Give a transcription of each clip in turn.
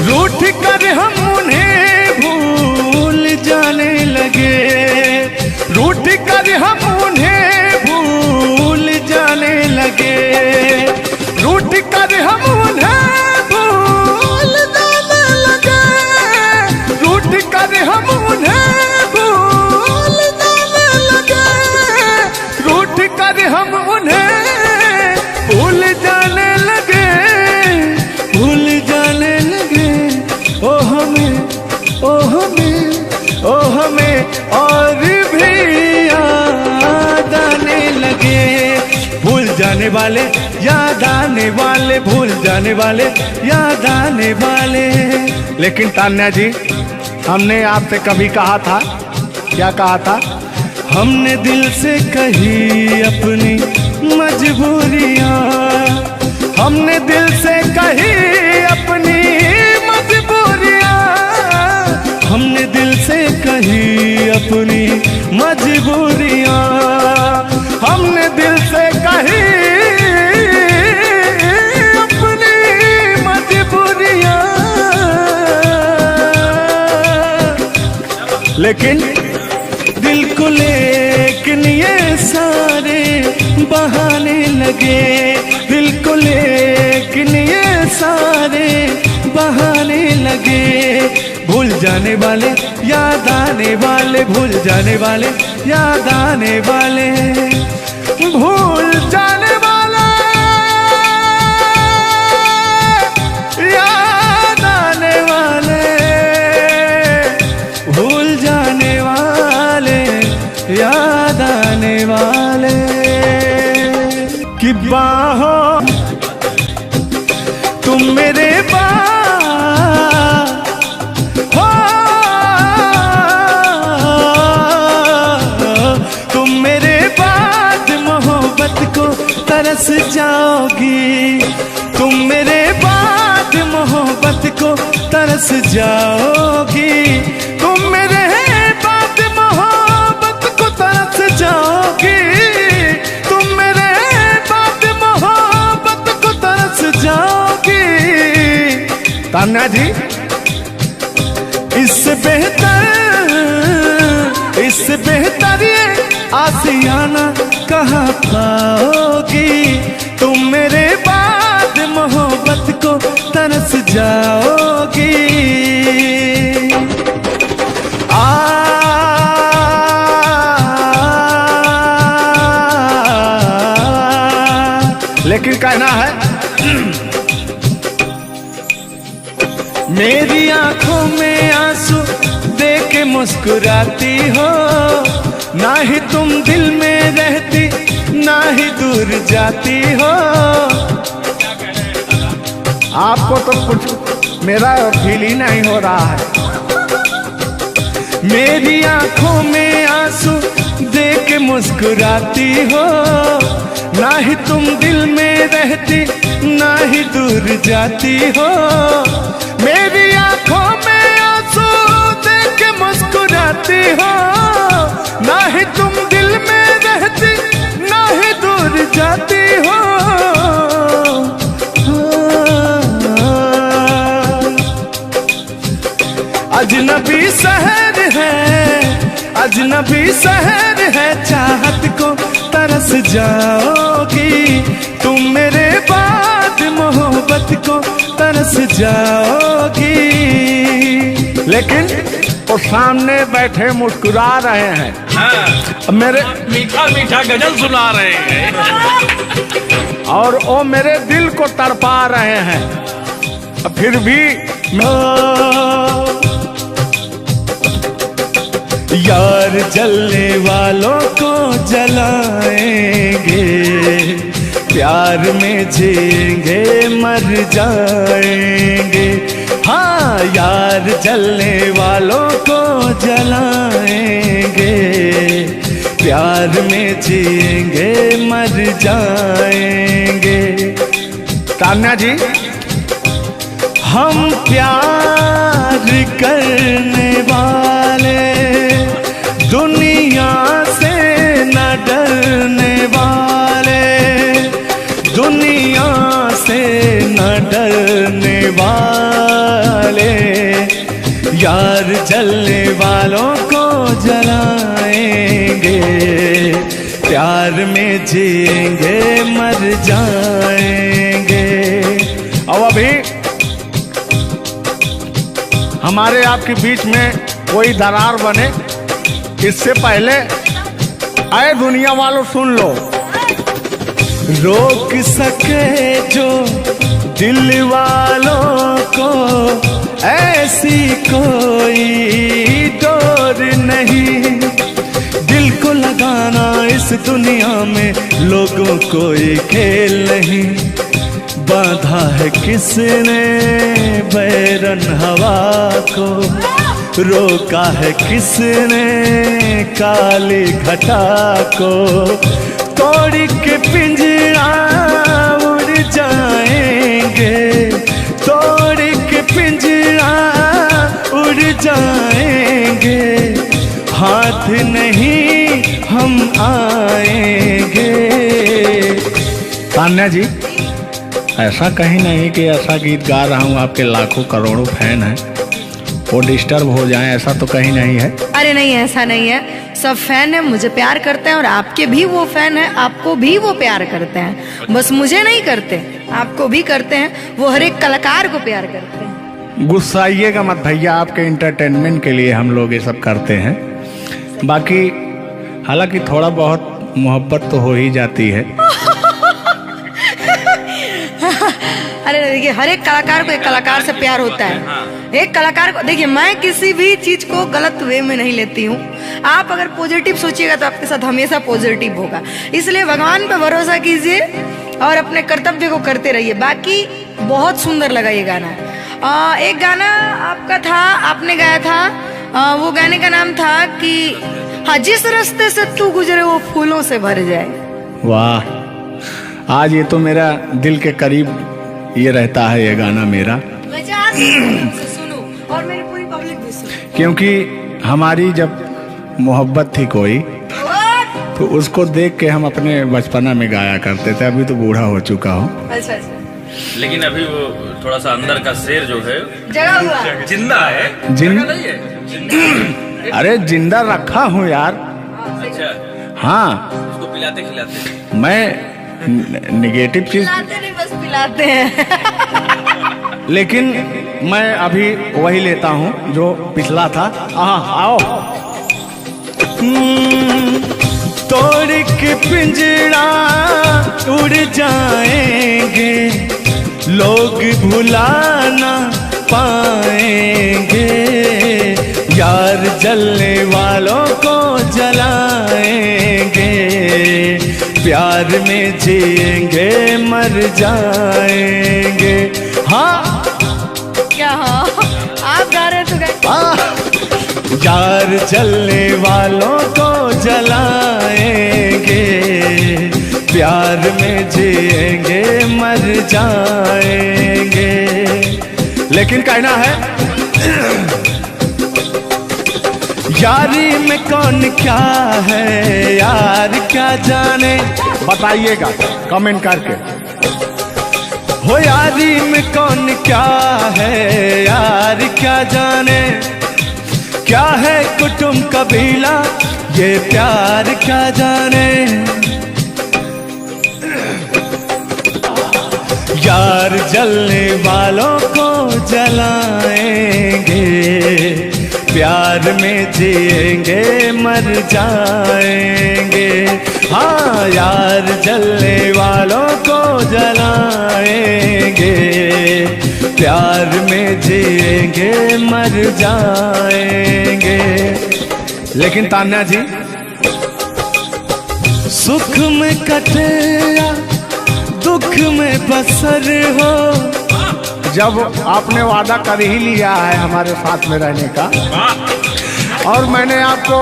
रूठ कर हम उन्हें भूल जाने लगे, रूठ कर हम उन्हें भूल जाने लगे, रूठ कर हम उन्हें भूल जाने लगे, रूठ कर हम उन्हें भूल जाने लगे, रूठ कर हम उन्हें भूल जाने लगे, भूल जाने लगे। ओ हमें, ओ हमें, ओ हमें और भी याद आने लगे। भूल जाने वाले, याद आने वाले, भूल जाने वाले, याद आने वाले। लेकिन तान्या जी, हमने आपसे कभी कहा था, क्या कहा था? हमने दिल से कही अपनी मजबूरियां, हमने दिल से कही अपनी मजबूरियां, हमने दिल से कही अपनी मजबूरियां, हमने दिल से कही अपनी मजबूरियां। लेकिन दिल को लेकिन ये सारे बहाने लगे, दिल को लेकिन ये सारे बहाने लगे। भूल जाने वाले, याद आने वाले, भूल जाने वाले, याद आने वाले, भूल जाने वाले, याद आने वाले, भूल जाने वाले, याद आने वाले। कि बाहों तुम मेरे हो, तुम मेरे बाद मोहब्बत को तरस जाओगी, तुम मेरे बाद मोहब्बत को तरस जाओगी, तुम मेरे बाद मोहब्बत को तरस जाओगी, तुम मेरे बाद मोहब्बत को तरस जाओगी। तान्या जी, इससे बेहतर ये आशियाना कहाँ पाओगी, तुम मेरे बाद मोहब्बत को तरस जाओगी। लेकिन कहना है मेरी आंखों में आंसू देख के मुस्कुराती हो, ना ही तुम दिल में रहती, ना ही दूर जाती हो। आपको तो कुछ मेरा फील ही नहीं हो रहा है। मेरी आंखों में आंसू देख के मुस्कुराती हो, ना ही तुम दिल में रहती, ना ही दूर जाती हो। मेरी आंखों में आंसू देख के मुस्कुराती हो, ना ही तुम दिल में रहती, ना ही दूर जाती हो। अजनबी शहर है, अजनबी शहर है, चाहत को तरस जाओगी, तुम मेरे बाद मोहब्बत को तरस जाओगी। लेकिन वो सामने बैठे मुस्कुरा रहे हैं, हाँ। मेरे मीठा मीठा गजल सुना रहे हैं और वो मेरे दिल को तड़पा रहे हैं। फिर भी यार जलने वालों को जलाएंगे, प्यार में जिएंगे मर जाएंगे। हाँ, यार जलने वालों को जलाएंगे, प्यार में जिएंगे मर जाएंगे। तान्या जी, हम प्यार करने वाले दुनिया से न डरने वाले, दुनिया से न डरने वाले, जलने वालों को जलाएंगे, प्यार में जिएंगे मर जाएंगे। अब अभी हमारे आपके बीच में कोई दरार बने इससे पहले आए दुनिया वालों सुन लो। रोक सके जो दिल वालों को ऐसी कोई डोर नहीं, दिल को लगाना इस दुनिया में लोगों कोई खेल नहीं। बांधा है किसने बैरन हवा को, रोका है किसने काली घटा को, तोड़ के पिंजरा उड़ जाएंगे, तोड़ के पिंजरा उड़ जाएंगे, हाथ नहीं हम आएंगे। तान्या जी, ऐसा कहीं नहीं कि ऐसा गीत गा रहा हूँ आपके लाखों करोड़ों फैन हैं वो डिस्टर्ब हो जाएं, ऐसा तो कहीं नहीं है। अरे नहीं, ऐसा नहीं है, सब फैन है, मुझे प्यार करते हैं और आपके भी वो फैन है, आपको भी वो प्यार करते हैं। बस मुझे नहीं करते, आपको भी करते हैं, वो हर एक कलाकार को प्यार करते हैं। गुस्साइएगा मत भैया, आपके इंटरटेनमेंट के लिए हम लोग ये सब करते हैं। बाकी हालांकि थोड़ा बहुत मोहब्बत तो हो ही जाती है। अरे देखिए, हर एक कलाकार को एक कलाकार से प्यार होता है। एक कलाकार को देखिए, मैं किसी भी चीज को गलत वे में नहीं लेती हूँ। आप अगर पॉजिटिव सोचिएगा तो आपके साथ हमेशा पॉजिटिव होगा। इसलिए भगवान पे भरोसा कीजिए और अपने कर्तव्य को करते रहिए। बाकी बहुत सुंदर लगा ये गाना। एक गाना आपका था, आपने गाया था, वो गाने का नाम था कि हाँ, जिस रास्ते से तू गुजरे वो फूलों से भर जाए। वाह, आज ये तो मेरा दिल के करीब ये रहता है ये गाना मेरा। मैं चाहती हूं सुनो और मेरी पूरी पब्लिक भी सुने, क्योंकि हमारी जब मोहब्बत थी कोई तो उसको देख के हम अपने बचपना में गाया करते थे। अभी तो बूढ़ा हो चुका हूँ। अच्छा अच्छा, लेकिन अभी वो थोड़ा सा अंदर का शेर जो है जगा हुआ जिंदा है। जिंदा नहीं है, जिंदा। अरे जिंदा रखा हूँ यार। अच्छा, हाँ, उसको पिलाते खिलाते। मैं निगेटिव चीज पिलाते नहीं, बस पिलाते हैं। लेकिन मैं अभी वही लेता हूँ जो पिछला था। आओ। तोड़ के पिंजरा उड़ जाएंगे, लोग भुलाना पाएंगे, यार जलने वालों को जलाएंगे, प्यार में जिएंगे मर जाएंगे। हाँ क्या? हाँ, आप गा रहे तो गाइए। यार जलने वालों को जलाएंगे, प्यार में जिएंगे मर जाएंगे। लेकिन कहना है यारी में कौन क्या है यार क्या जाने, बताइएगा कमेंट करके। हो यारी में कौन क्या है यार क्या जाने, क्या है कुटुंब कबीला ये प्यार क्या जाने। यार जलने वालों को जलाएंगे, प्यार में जिएंगे मर जाएंगे। हाँ, यार जलने वालों को जलाएंगे, प्यार में जिएंगे मर जाएंगे। लेकिन तान्या जी, सुख में कटे या दुख में बसर हो, जब आपने वादा कर ही लिया है हमारे साथ में रहने का, और मैंने आपको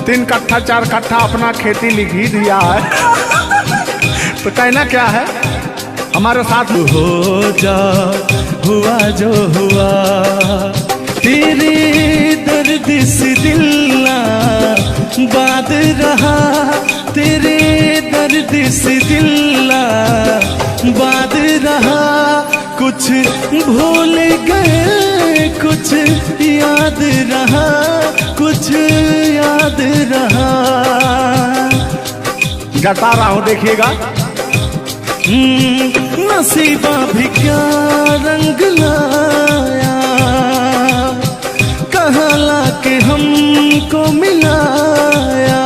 3 कट्ठा 4 कट्ठा अपना खेती लिख ही दिया है, तो कहना क्या है हमारे साथ हो जा, हुआ जो हुआ, तेरे दर्द से दिल ना बात रहा, तेरे दर्द से दिल ना बात रहा, कुछ भूल गए कुछ याद याद रहा, कुछ याद रहा। जता रहा हूं, देखिएगा। नसीबा भी क्या रंग लाया, कहाँ लाके हमको मिलाया।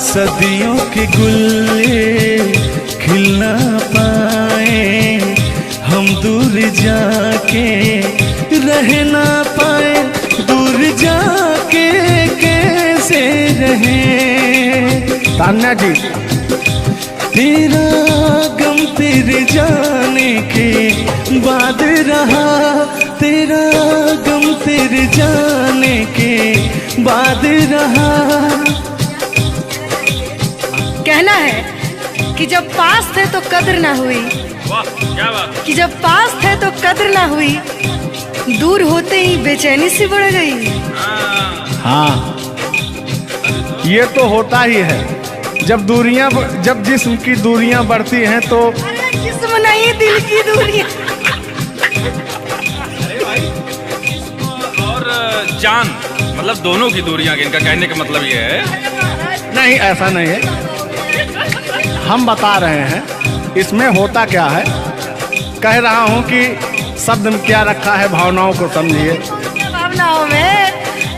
सदियों के गुल्ले खिल ना पाए, हम दूर जाके रह ना पाए। दूर जाके कैसे रहे। तान्या जी, तेरा गम तेरे जाने के बाद रहा, तेरा गम तेरे जाने के बाद रहा। कहना है कि जब पास थे तो कद्र ना हुई, वाह क्या बात। कि जब पास थे तो कद्र ना हुई, दूर होते ही बेचैनी सी बढ़ गई। हाँ, ये तो होता ही है। जब जिस्म की दूरियां बढ़ती हैं तो अरे जिस्म नहीं, दिल की दूरियां। अरे भाई, और जान मतलब दोनों की दूरियां, इनका कहने का मतलब ये है। नहीं, ऐसा नहीं है। हम बता रहे हैं इसमें होता क्या है। कह रहा हूं कि शब्द में क्या रखा है, भावनाओं को समझिए। भावनाओं में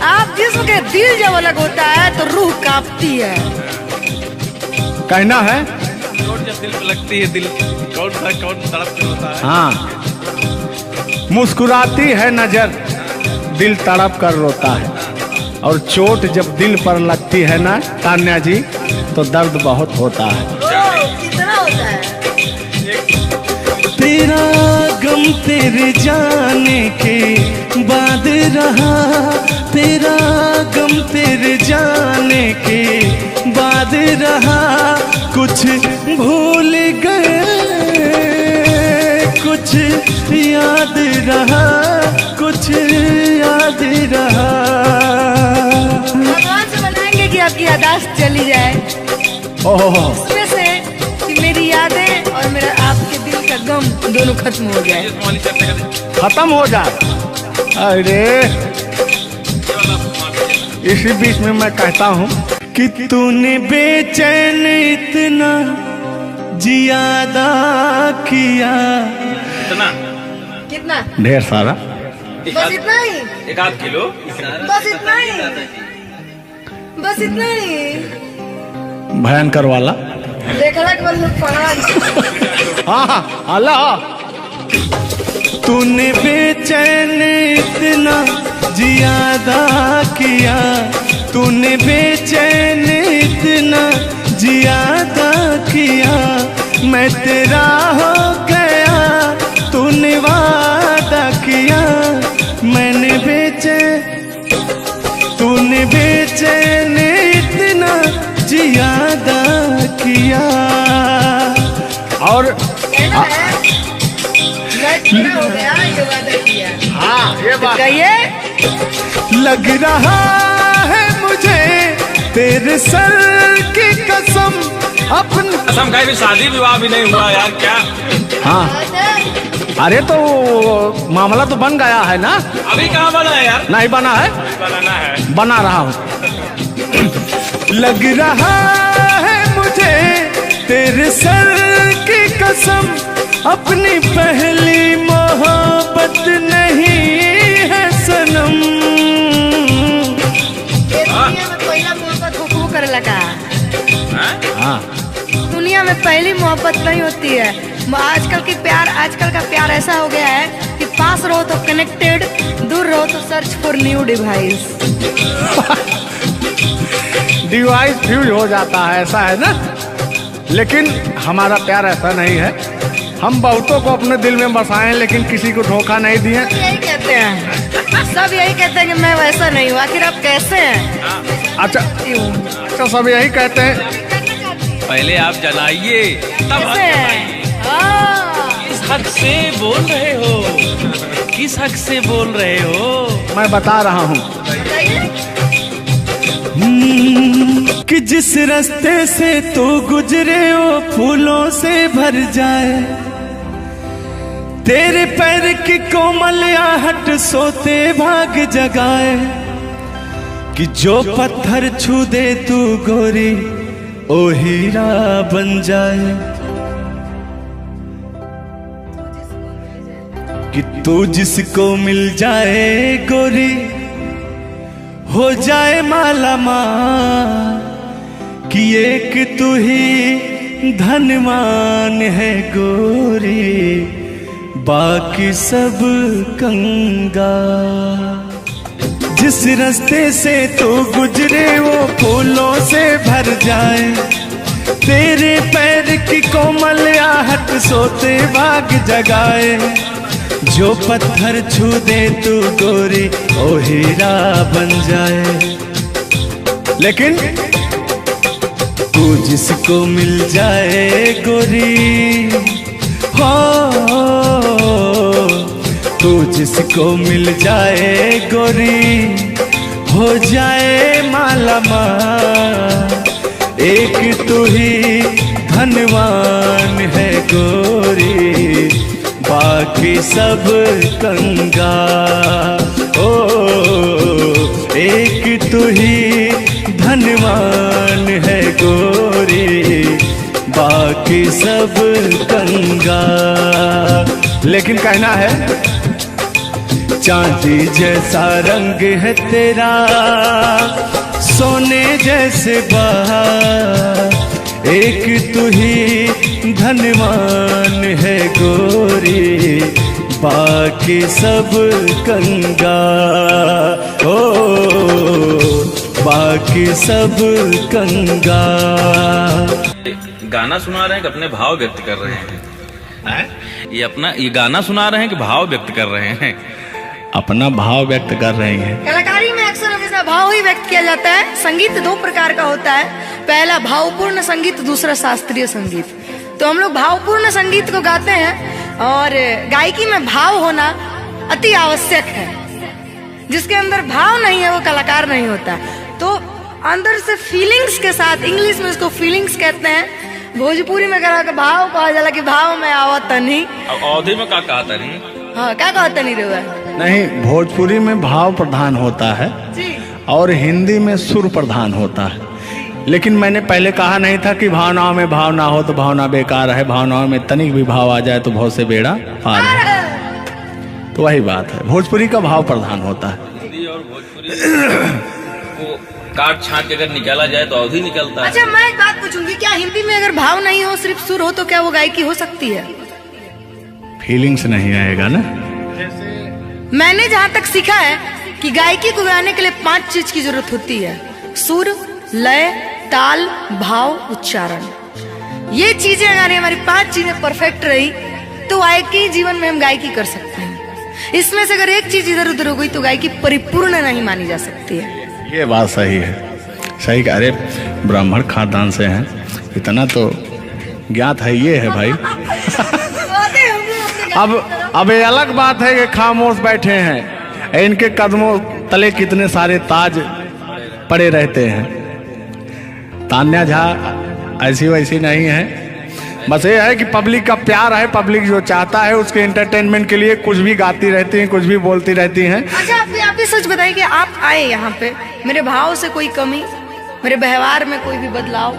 आप जिस्म के दिल जब अलग होता है तो रूह कांपती है। कहना है चोट जब दिल पे लगती है, दिल कौन तड़प के होता है। हाँ, मुस्कुराती है नजर, दिल तड़प कर रोता है। और चोट जब दिल पर लगती है ना तान्या जी, तो दर्द बहुत होता है। कितना होता है। तेरा गम तेरे जाने के बाद रहा, तेरा गम तेरे जाने के बाद रहा। कुछ भूल गए, कुछ याद रहा, कुछ याद रहा। भगवान से मनाएंगे कि आपकी यादाश्त चली जाए, ओह, उसमें से कि मेरी यादें और मेरा आपके दिल का गम दोनों खत्म हो जाए। खत्म हो जाए। अरे इसी बीच में मैं कहता हूँ कि तूने बेचैन इतना जियादा किया। इतना कितना? ढेर सारा। बस इतना ही, 1 किलो। बस इतना ही, बस इतना ही। भयंकर वाला। देखला के बाद पढ़ा। हाँ, अल्लाह। तूने बेचैन इतना जियादा किया, तूने बेचैन इतना जियादा किया। मैं तेरा हो गया, तूने वादा किया। मैंने तूने बेचैन इतना जियादा किया। और हो गया, ये वादा किया। हाँ, ये बात कहिए। लग रहा है मुझे तेरे सर की कसम, अपनी कसम खाई भी, शादी विवाह भी नहीं हुआ यार, क्या। हाँ, अरे तो मामला तो बन गया है ना। अभी कहाँ बना है यार। नहीं बना है, बनाना है। बना रहा हूँ। लग रहा है मुझे तेरे सर की कसम, अपनी पहली मोहब्बत नहीं है सनम। दुनिया में पहला मोहब्बत हुकू कर लगा। हाँ, दुनिया में पहली मोहब्बत नहीं होती है। आजकल का प्यार ऐसा हो गया है कि पास रहो तो कनेक्टेड, दूर रहो तो search for new device. Device fuse हो जाता है, ऐसा है ना। लेकिन हमारा प्यार ऐसा नहीं है। हम बहुतों को अपने दिल में बसाएं, लेकिन किसी को धोखा नहीं दिए। यही कहते हैं, सब यही कहते हैं कि मैं वैसा नहीं हूँ। आखिर आप कैसे हैं? अच्छा, सब यही कहते हैं। पहले आप जलाइए तब कैसे हैं? किस हक से बोल रहे हो, किस हक से बोल रहे हो। मैं बता रहा हूँ कि जिस रास्ते से तू गुजरे वो फूलों से भर जाए। तेरे पैर की कोमल आहट सोते भाग जगाए। कि जो पत्थर छू दे तू गोरी ओ हीरा बन जाए, कि तू जिसको मिल जाए गोरी हो जाए माला माल, कि एक तू ही धनवान है गोरी बाकी सब कंगाल। जिस रास्ते से तू गुजरे वो फूलों से भर जाए, तेरे पैर की कोमल आहट सोते बाग जगाए, जो पत्थर छू दे तू गोरी ओ हीरा बन जाए। लेकिन तू जिसको मिल जाए गोरी हो, तू जिसको मिल जाए गोरी हो जाए माला माल, एक तू ही धनवान है गोरी बाकी सब कंगाल। ओ एक तू ही धनवान है गोरी बाकी सब कंगाल। लेकिन कहना है चांदी जैसा रंग है तेरा सोने जैसे बहार, एक तू ही धनवान है गोरी बाकी सब कंगाल। ओ बाकी सब कंगाल। गाना सुना रहे हैं कि अपने भाव व्यक्त कर रहे हैं? ये गाना सुना रहे हैं कि भाव व्यक्त कर रहे हैं? अपना भाव व्यक्त कर रहे हैं। कलाकारी में अक्सर हमेशा भाव ही व्यक्त किया जाता है। संगीत दो प्रकार का होता है, पहला भावपूर्ण संगीत, दूसरा शास्त्रीय संगीत। तो हम लोग भावपूर्ण संगीत को गाते हैं और गायकी में भाव होना अति आवश्यक है। जिसके अंदर भाव नहीं है वो कलाकार नहीं होता। तो अंदर से फीलिंग्स के साथ, इंग्लिश में इसको फीलिंग्स कहते हैं, भोजपुरी में भाव कहा जाला कि भाव में आवत नहीं। अवधि में क्या कहा था नहीं? हाँ, क्या कहता नहीं रहा? नहीं, भोजपुरी में भाव प्रधान होता है जी, और हिंदी में सुर प्रधान होता है। लेकिन मैंने पहले कहा नहीं था कि भावनाओं में भाव ना हो तो भावना बेकार है, भावनाओं में तनिक भी भाव आ जाए तो बहुत से बेड़ा पार है। तो वही बात है, भोजपुरी का भाव प्रधान होता है। हिंदी और भोजपुरी को काट छाट के अगर निकाला जाए तो अवधि निकलता है। अच्छा, मैं एक बात पूछूंगी, क्या हिंदी में अगर भाव नहीं हो, सिर्फ सुर हो, तो क्या वो गायकी हो सकती है? फीलिंग्स नहीं आएगा ना। मैंने जहाँ तक सीखा है कि गायकी को गाने के लिए 5 चीज की जरूरत होती है: सुर, लय, ताल, भाव, उच्चारण। ये चीजें अगर हमारी 5 चीजें परफेक्ट रही तो गायकी जीवन में हम गायकी कर सकते हैं। इसमें से अगर एक चीज इधर उधर हो गई तो गायकी परिपूर्ण नहीं मानी जा सकती है। ये बात सही है, सही। अरे ब्राह्मण खानदान से हैं, इतना तो ज्ञात है। ये है भाई। अब ये अलग बात है कि खामोश बैठे हैं, इनके कदमों तले कितने सारे ताज पड़े रहते हैं। तान्या झा ऐसी वैसी नहीं है, बस ये है कि पब्लिक का प्यार है, पब्लिक जो चाहता है उसके एंटरटेनमेंट के लिए कुछ भी गाती रहती हैं, कुछ भी बोलती रहती हैं। अच्छा, आप भी सच बताइए कि आप आए यहाँ पे, मेरे भाव से कोई कमी, मेरे व्यवहार में कोई भी बदलाव?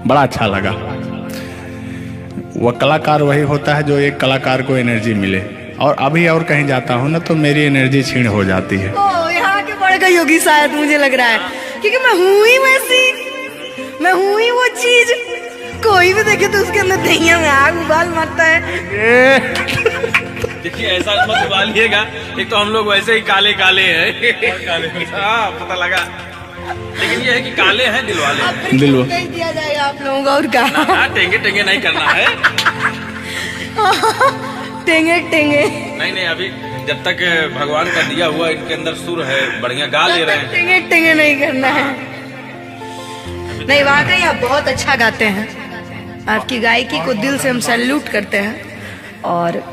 बड़ा अच्छा लगा। वह कलाकार वही होता है जो एक कलाकार को एनर्जी मिले, और अभी और कहीं जाता हूँ ना तो मेरी एनर्जी क्षीण हो जाती है। ओ, यहाँ के बड़े का योगी शायद मुझे लग रहा है, क्योंकि मैं हूँ ही वैसी, मैं हूँ ही वो चीज। कोई भी देखे तो उसके अंदर दहिया में आग उबाल मारता है। देखिए, ऐसा मत उबालिएगा, एक तो हम लोग वैसे ही काले काले हैं। हाँ, पता लगा। लेकिन ये है कि काले हैं दिल वाले। दिल नहीं दिया जाएगा आप लोगों को, और क्या? टेंगे टेंगे नहीं करना है। टेंगे टेंगे नहीं, अभी जब तक भगवान का दिया हुआ इनके अंदर सुर है, बढ़िया गा ले रहे हैं। टेंगे टेंगे नहीं करना है। नहीं, वाकई आप बहुत अच्छा गाते हैं। आपकी गायकी को दिल से हम सैल्यूट करते हैं, और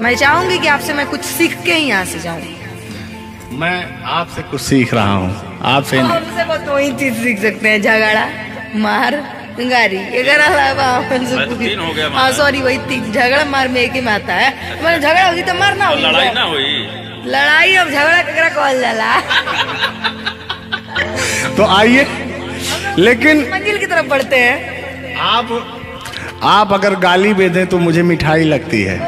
मैं चाहूंगी कि आपसे मैं कुछ सीख के ही यहाँ से जाऊँ। मैं आपसे कुछ सीख रहा हूँ, आपसे हमसे बस वही चीज सीख सकते हैं, झगड़ा, मार, गारी। अगर हाँ, सॉरी, वही 3 झगड़ा मार में एक ही में आता है। मतलब झगड़ा होगी तो मारना होगी, लड़ाई ना हुई। लड़ाई अब झगड़ा ककरा कहल जाला। तो आइए। लेकिन मंजिल की तरफ बढ़ते हैं। आप अगर गाली दे दें तो मुझे मिठाई लगती है।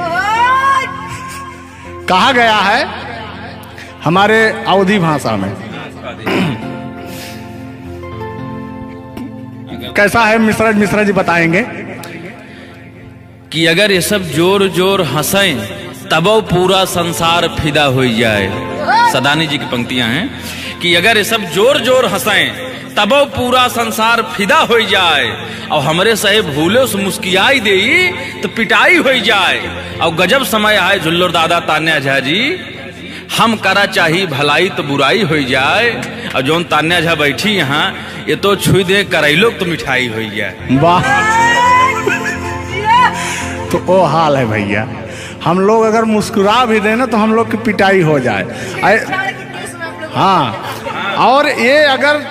कहा गया है हमारे अवधी भाषा में, कैसा है मिश्रा जी बताएंगे कि अगर ये सब जोर जोर हंसें तब पूरा संसार फिदा हो जाए। सदानी जी की पंक्तियां हैं कि अगर ये सब जोर जोर हंसें तब पूरा संसार फिदा हो जाए, और हमरे सहे भूले उस मुस्कियाई दे तो पिटाई हो जाए। और गजब समय आए झुल्लर दादा तान्या झा जी, हम करा चाही भलाई तो बुराई हो जाए। और जोन तान्या झा बैठी यहाँ, ये तो छुई दे करैलो तो मिठाई हो जाए। वाह, तो वो हाल है भैया, हम लोग अगर मुस्कुरा भी दें ना तो हम लोग की पिटाई हो जाए। हाँ, और ये अगर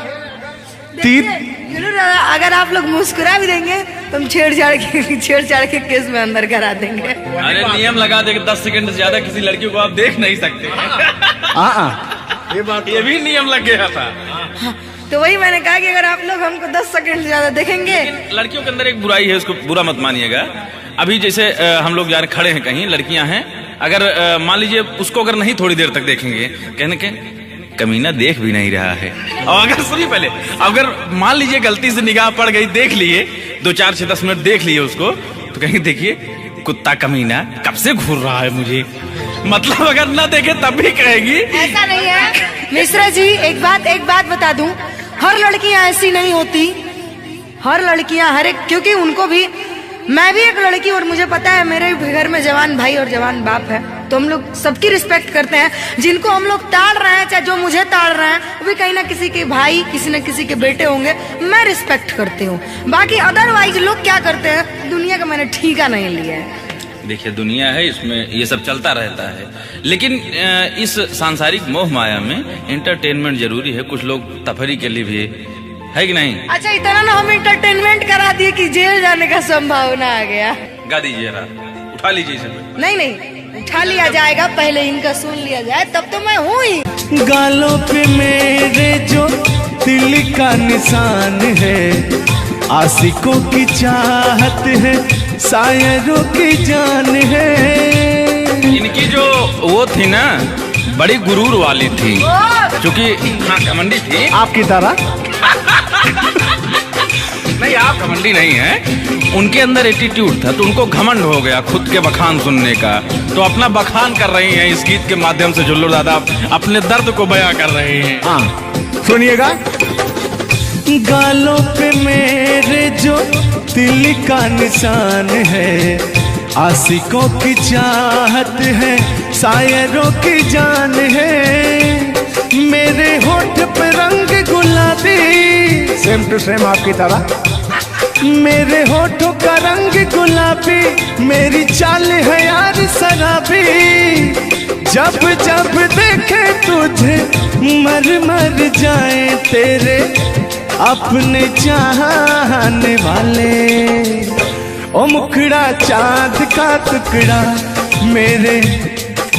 अगर आप लोग मुस्कुरा भी देंगे तो हम छेड़छाड़ के केस में अंदर करा देंगे। अरे नियम लगा दे कि 10 सेकंड से ज्यादा किसी लड़की को आप देख नहीं सकते। ये भी नियम लग गया था। तो वही मैंने कहा कि अगर आप लोग हमको 10 सेकंड से ज्यादा देखेंगे। लड़कियों के अंदर एक बुराई है, उसको बुरा मत मानिएगा। अभी जैसे हम लोग यार खड़े हैं कहीं, लड़कियां हैं, अगर मान लीजिए उसको अगर नहीं थोड़ी देर तक देखेंगे, कहने के कमीना देख भी नहीं रहा है। और अगर सुनिए पहले, अगर मान लीजिए गलती से निगाह पड़ गई, देख लिए 2 4 6 10 मिनट देख लिए उसको, तो कहेंगे देखिए कुत्ता कमीना कब से घूर रहा है मुझे। मतलब अगर ना देखे तब भी कहेगी। ऐसा नहीं है मिश्रा जी, एक बात बता दूं, हर लड़कियां ऐसी नहीं होती। हर लड़कियां हर एक, क्योंकि उनको भी, मैं भी एक लड़की और मुझे पता है मेरे घर में जवान भाई और जवान बाप है, तो हम लोग सबकी रिस्पेक्ट करते हैं। जिनको हम लोग ताड़ रहे हैं, चाहे जो मुझे ताड़ रहे हैं, वो भी कहीं ना किसी के भाई, किसी न किसी के बेटे होंगे, मैं रिस्पेक्ट करती हूँ। बाकी अदरवाइज लोग क्या करते हैं, दुनिया का मैंने ठीका नहीं लिया है। देखिए दुनिया है, इसमें ये सब चलता रहता है, लेकिन इस सांसारिक मोह माया में एंटरटेनमेंट जरूरी है। कुछ लोग तफरी के लिए भी है कि नहीं। अच्छा, इतना ना हम एंटरटेनमेंट करा दिए कि जेल जाने का संभावना आ गया। गा दीजिए, उठा लीजिए इसे। नहीं, उठा लिया जाएगा, पहले इनका सुन लिया जाए, तब तो मैं हूँ ही। गालों पे मेरे जो दिल का निशान है, आशिकों की चाहत है, शायरों की जान है। इनकी जो वो थी ना, बड़ी गुरूर वाली थी, क्योंकि हाँ घमंडी थी आपकी तरह। नहीं, आप घमंडी नहीं हैं, उनके अंदर एटीट्यूड था, तो उनको घमंड हो गया खुद के बखान सुनने का, तो अपना बखान कर रही हैं इस गीत के माध्यम से। झुल्लू दादा अपने दर्द को बयां कर रहे हैं। हाँ सुनिएगा। गालों पे मेरे जो दिल का निशान है, आशिकों की चाहत है, शायरों की जान है। मेरे होठ पे रंग गुलाबी, सेम टू सेम आपकी तरह। मेरे होठों का रंग गुलाबी, मेरी चाल है यार शराबी। जब जब देखे तुझे मर मर जाए तेरे अपने चाहने वाले। ओ मुखड़ा चांद का टुकड़ा मेरे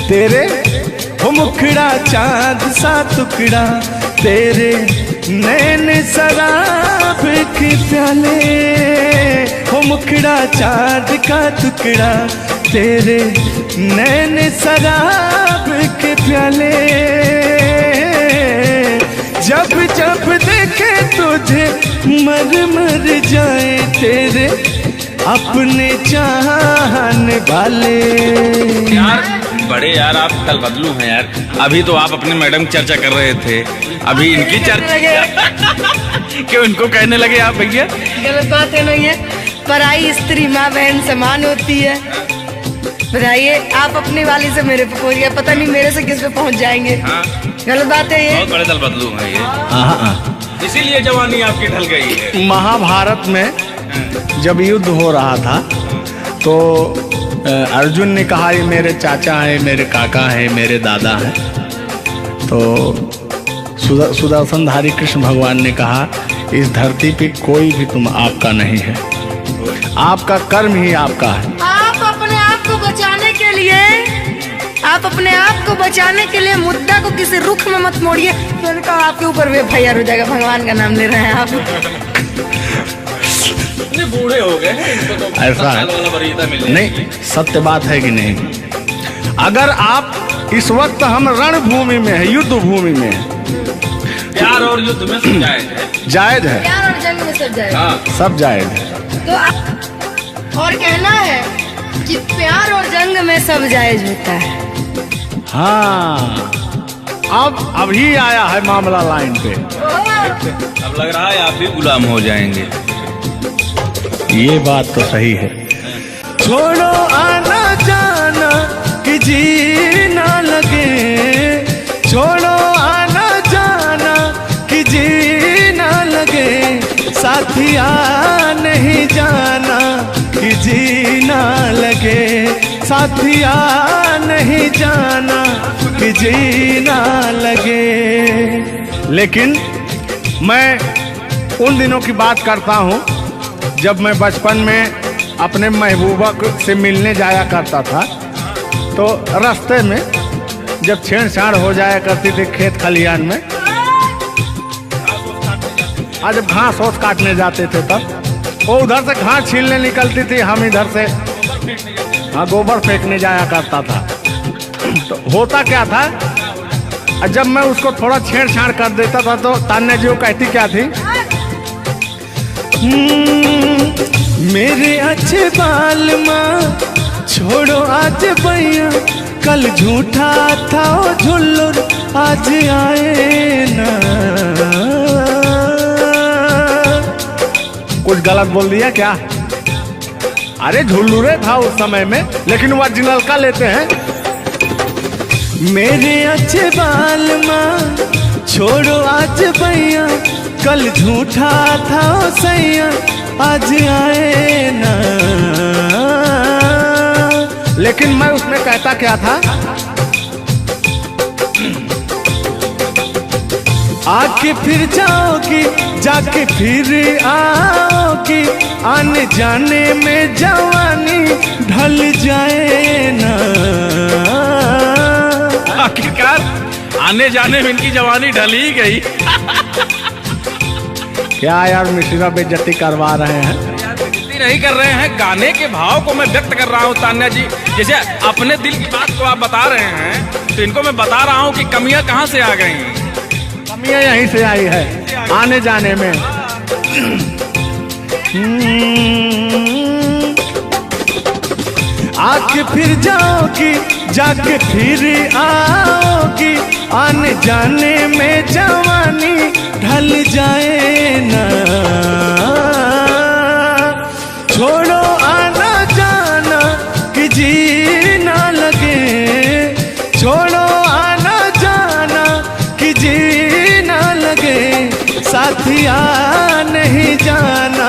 तेरे, ओ मुखड़ा चांद सा टुकड़ा तेरे, नैन शराब के प्याले। ओ मुखड़ा चांद का टुकड़ा तेरे, नैन शराब के प्याले। जब जब देखे तुझे मर मर जाए तेरे अपने चाहने वाले। यार बड़े यार, आप कल बदलू हैं यार। अभी तो आप अपने मैडम की चर्चा कर रहे थे, अभी इनकी चर्चा क्यों इनको कहने लगे आप भैया? गलत बात है नहीं है, पराई स्त्री माँ बहन समान होती है। बताइए, आप अपनी वाली से मेरे पे पहुंच गए, पता नहीं मेरे से किस पे पहुंच जाएंगे। हाँ। गलत बात है ये। बहुत बड़े दल बदलू हैं ये, इसीलिए जवानी आपकी ढल गई है। महाभारत में जब युद्ध हो रहा था तो अर्जुन ने कहा ये मेरे चाचा है, मेरे काका है, मेरे दादा है। तो सुदर्शनधारी कृष्ण भगवान ने कहा इस धरती पे कोई भी तुम आपका नहीं है, आपका कर्म ही आपका है। आप अपने आप को बचाने के लिए आप अपने आप को बचाने के लिए मुद्दा को किसी रुख में मत मोड़िए, मैंने कहा आपके ऊपर भी FIR हो जाएगा। भगवान का नाम ले रहे हैं आप। बूढ़े हो गए हैं, इनको तो ऐसा है। वाला वरीयता मिल नहीं, सत्य बात है कि नहीं? अगर आप इस वक्त हम रणभूमि में है, युद्ध भूमि में है, प्यार और युद्ध में सब जायज है। जायज है, प्यार और जंग में सब जाएगा। हाँ। सब जायज है। तो और कहना है कि प्यार और जंग में सब जायज होता है। हाँ, अब अभी आया है मामला लाइन पे। अब लग रहा है आप भी गुलाम हो जाएंगे। ये बात तो सही है। छोड़ो आना जाना कि जी ना लगे, छोड़ो आना जाना कि जी ना लगे, साथिया नहीं जाना कि जी ना लगे, साथिया नहीं जाना कि जी ना लगे। लेकिन मैं उन दिनों की बात करता हूँ जब मैं बचपन में अपने महबूबा से मिलने जाया करता था, तो रास्ते में जब छेड़छाड़ हो जाया करती थी खेत खलिहान में, आज जब घास ओस काटने जाते थे तब वो उधर से घास छीलने निकलती थी, हम इधर से गोबर फेंकने जाया करता था। तो होता क्या था, जब मैं उसको थोड़ा छेड़छाड़ कर देता था तो तान्या जी वो कहती क्या थी, मेरे अच्छे बाल माँ छोड़ो आज भैया, कल झूठा था वो झुल्लुर आज आए ना। कुछ गलत बोल दिया क्या? अरे झुल्लुरे था उस समय में, लेकिन ओरिजिनल का लेते हैं। मेरे अच्छे बाल माँ छोड़ो आज भैया, कल झूठा था वो सैया आज आए ना। लेकिन मैं उसमें कहता क्या था, आके फिर जाओगी जाके फिर आओगी, आने जाने में जवानी ढल जाए ना। आखिरकार आने जाने में इनकी जवानी ढल ही गई। क्या यार मिश्रा बेइज्जती करवा रहे हैं? बेइज्जती नहीं कर रहे हैं, गाने के भाव को मैं व्यक्त कर रहा हूँ तान्या जी। जैसे अपने दिल की बात को आप बता रहे हैं, तो इनको मैं बता रहा हूँ कि कमियां कहाँ से आ गई। कमियां यहीं से आई है, आने जाने में। आके फिर जाओगी जाके फिर आओगी, आने जाने में जवानी ढल जाए ना। छोड़ो आना जाना कि जी ना लगे, छोड़ो आना जाना कि जी ना लगे, साथिया नहीं जाना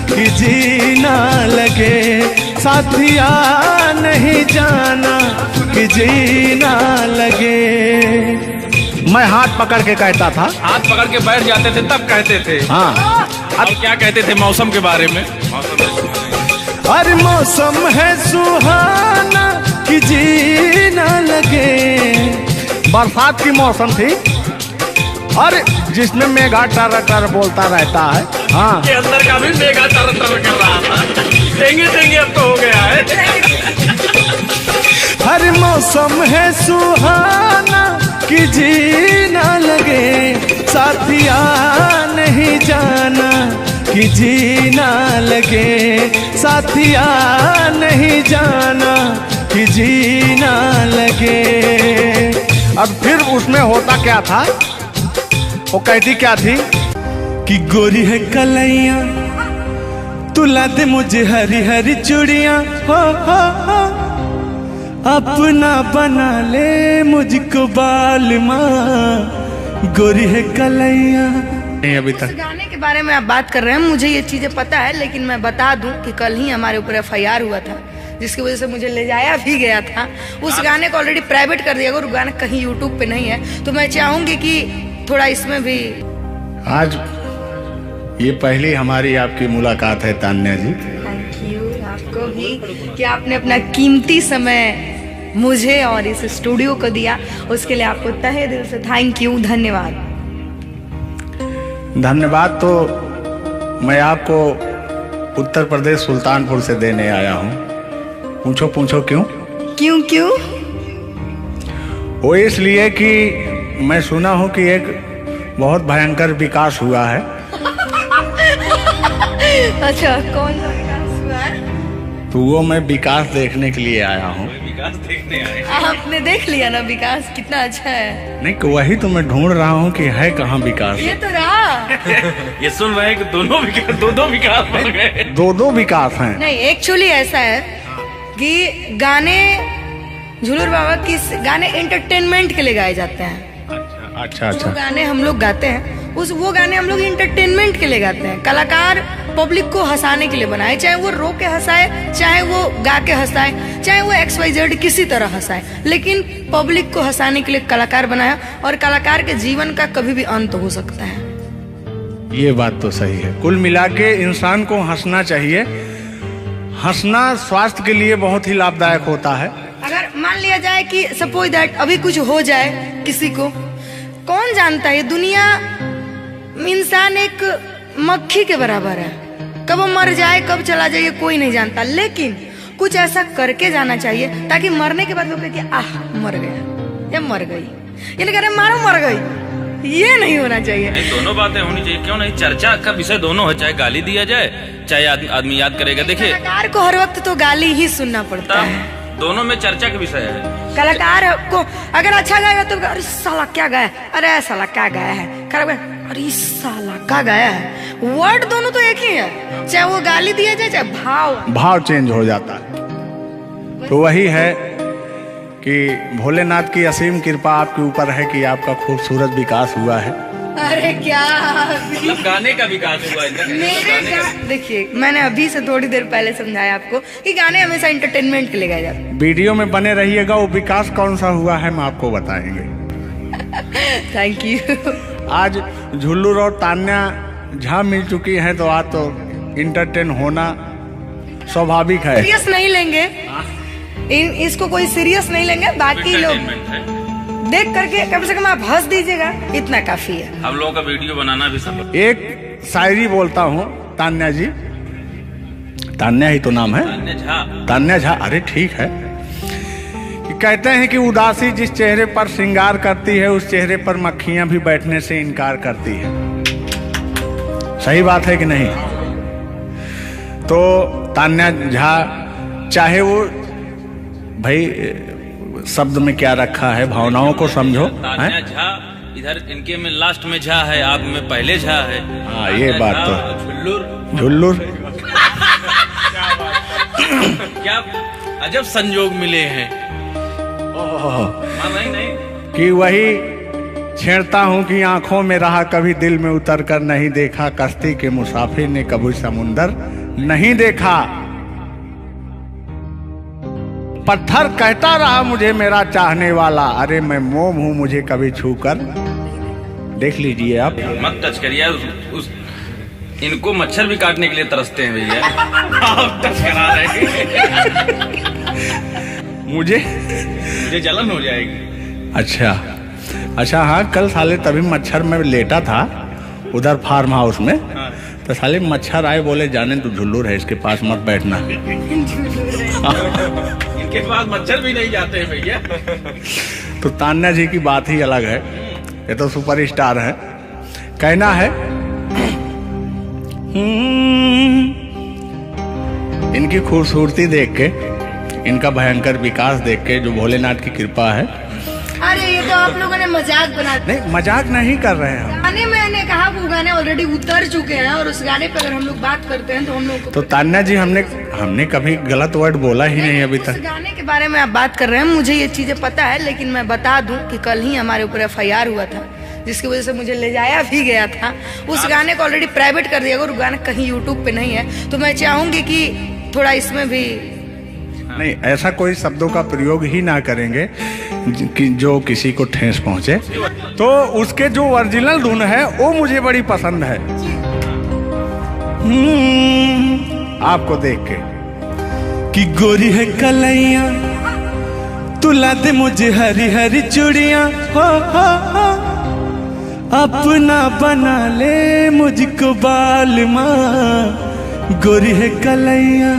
कि जी ना लगे, साथिया नहीं जाना कि जी ना लगे। मैं हाथ पकड़ के कहता था, हाथ पकड़ के बैठ जाते थे तब कहते थे। हाँ, अब क्या कहते थे मौसम के बारे में? अरे मौसम है सुहाना कि जी ना लगे। बरसात की मौसम थी, अरे जिसमें मेघा टर टर बोलता रहता है। हाँ, के अंदर का भी मेघा टर टर कर रहा था। देंगे देंगे अब तो हो गया है। हर मौसम है सुहाना कि जी ना लगे, साथिया नहीं जाना कि जी ना लगे, साथिया नहीं जाना कि जी ना लगे। अब फिर उसमें होता क्या था, वो कहती क्या थी कि गोरी है कलैया तुला दे मुझे हरी हरी चूड़ियां, हो अपना बना ले मुझको बाल माँ, गोरी है कलैया। नहीं अभी तक गाने के बारे में आप बात कर रहे हैं, मुझे ये चीजें पता है, लेकिन मैं बता दूं कि कल ही हमारे ऊपर FIR हुआ था, जिसकी वजह से मुझे ले जाया भी गया था। उस गाने को ऑलरेडी प्राइवेट कर दिया गया, और गाना कहीं YouTube पे नहीं है। तो मैं चाहूंगी कि थोड़ा इसमें भी। आज ये पहली हमारी आपकी मुलाकात है तान्या जी। थैंक यू आपको भी कि आपने अपना कीमती समय मुझे और इस स्टूडियो को दिया, उसके लिए आपको तहे दिल से थैंक यू, धन्यवाद। धन्यवाद तो मैं आपको उत्तर प्रदेश सुल्तानपुर से देने आया हूँ। पूछो पूछो क्यों? क्यों क्यों? वो इसलिए कि मैं सुना हूँ कि एक बहुत भयंकर विकास हुआ है। अच्छा, कौन सा विकास हुआ है? तो वो मैं विकास देखने के लिए आया हूँ। विकास देखने आए। आपने देख लिया ना विकास कितना अच्छा है? नहीं, वही तो मैं ढूंढ रहा हूँ कि है कहाँ विकास। ये तो रहा। ये सुन रहे हैं कि दोनों विकास बन गए। दो विकास हैं। नहीं, एक्चुअली ऐसा है कि गाने झूलूर बाबा की गाने एंटरटेनमेंट के लिए गाए जाते हैं। अच्छा जो गाने हम लोग गाते हैं वो गाने हम लोग इंटरटेनमेंट के लिए गाते हैं। कलाकार पब्लिक को हंसाने के लिए बनाए, चाहे वो रो के हंसाए, चाहे वो गा के हंसाए, चाहे वो XYZ किसी तरह हंसाए, लेकिन पब्लिक को हंसाने के लिए कलाकार बनाया। और कलाकार के जीवन का कभी भी अंत हो सकता है। ये बात तो सही है। कुल मिला के इंसान को हंसना चाहिए। हंसना स्वास्थ्य के लिए बहुत ही लाभदायक होता है। अगर मान लिया जाए कि सपोज दैट अभी कुछ हो जाए किसी को, कौन जानता है? दुनिया इंसान एक मक्खी के बराबर है, कब वो मर जाए कब चला जाए कोई नहीं जानता। लेकिन कुछ ऐसा करके जाना चाहिए ताकि मरने के बाद लोग कहे कि आह मर गया या मर गई, ये नहीं कह रहे मारो मर गई, ये नहीं होना चाहिए। नहीं, दोनों बातें होनी चाहिए। क्यों नहीं? चर्चा का विषय दोनों है, चाहे गाली दिया जाए चाहे आदमी याद करेगा। देखिए, कलाकार को हर वक्त तो गाली ही सुनना पड़ता है। दोनों में चर्चा का विषय है। कलाकार को अगर अच्छा गाएगा तो अरे साला क्या गाया, अरे साला क्या गाया है, खराब गाया, अरे साला क्या गाया है। वर्ड दोनों तो एक ही है, चाहे वो गाली दिया जाए चाहे भाव चेंज हो जाता है। तो वही है कि भोलेनाथ की असीम कृपा आपके ऊपर है कि आपका खूबसूरत विकास हुआ है। अरे क्या मतलब गाने का विकास हुआ है। देखिए, मैंने अभी से थोड़ी देर पहले समझाया आपको कि गाने हमेशा एंटरटेनमेंट के लिए गाए जाते हैं। वीडियो में बने रहिएगा, वो विकास कौन सा हुआ है मैं आपको बताएंगे। Thank you. आज झुल्लूर और तान्या झा मिल चुकी हैं, तो आज तो इंटरटेन होना स्वाभाविक है। सीरियस नहीं लेंगे, इसको कोई सीरियस नहीं लेंगे। बाकी लोग देख करके कम से कम आप हंस दीजिएगा, इतना काफी है। हम लोगों का वीडियो बनाना भी सब। एक शायरी बोलता हूँ तान्या जी, तान्या ही तो नाम है, तान्या झा। अरे ठीक है। कि कहते हैं कि उदासी जिस चेहरे पर श्रृंगार करती है, उस चेहरे पर मक्खियां भी बैठने से इनकार करती है। सही बात है कि नहीं? तो तान्या झा, चाहे वो भाई शब्द में क्या रखा है, भावनाओं को समझो। तान्या झा इधर इनके में लास्ट में झा है, आप में पहले झा है। हाँ, ये बात तो झुल्लूर क्या अजब संजोग मिले हैं। नहीं कि वही छेड़ता हूँ कि आंखों में रहा कभी दिल में उतर कर नहीं देखा, कश्ती के मुसाफिर ने कभी समुंदर नहीं देखा। पत्थर कहता रहा मुझे मेरा चाहने वाला, अरे मैं मोम हूँ मुझे कभी छू कर देख लीजिए आप। मत टच करिए उस इनको मच्छर भी काटने के लिए तरसते हैं भैया। आप टच करा रहे हैं। मुझे जलन हो जाएगी। अच्छा हाँ, कल साले तभी मच्छर में लेटा था उधर फार्म हाउस में। तो साले मच्छर आए, बोले जाने तू झुल्लूर है, इसके पास मत बैठना। इनके पास मच्छर भी नहीं जाते हैं भैया। तो तान्या जी की बात ही अलग है, ये तो सुपरस्टार है। कहना है इनकी खूबसूरती देख के, इनका भयंकर विकास देख के, जो भोलेनाथ की कृपा है। अरे ये तो आप लोगों ने मजाक बना दिया। नहीं, मजाक नहीं कर रहे हैं हम। गाने मैंने कहा वो गाने ऑलरेडी उतर चुके हैं, और उस गाने पे अगर हम लोग बात करते हैं तो हम लोग को तो तान्या जी हमने कभी गलत वर्ड बोला ही नहीं अभी तक। उस गाने के बारे में आप बात कर रहे हैं, मुझे ये चीजें पता है। लेकिन मैं बता दूं कि कल ही हमारे ऊपर FIR हुआ था, जिसकी वजह से मुझे ले जाया भी गया था। उस गाने को ऑलरेडी प्राइवेट कर दिया, और गाना कहीं यूट्यूब पे नहीं है। तो मैं चाहूंगी कि थोड़ा इसमें भी नहीं, ऐसा कोई शब्दों का प्रयोग ही ना करेंगे कि जो किसी को ठेस पहुंचे। तो उसके जो ओरिजिनल धुन है वो मुझे बड़ी पसंद है। आपको देख के कि गोरी है कलैया तुला दे मुझे हरी हरी चूड़ियां हो हो। अपना बना ले मुझको बाल माँ गोरी है कलैया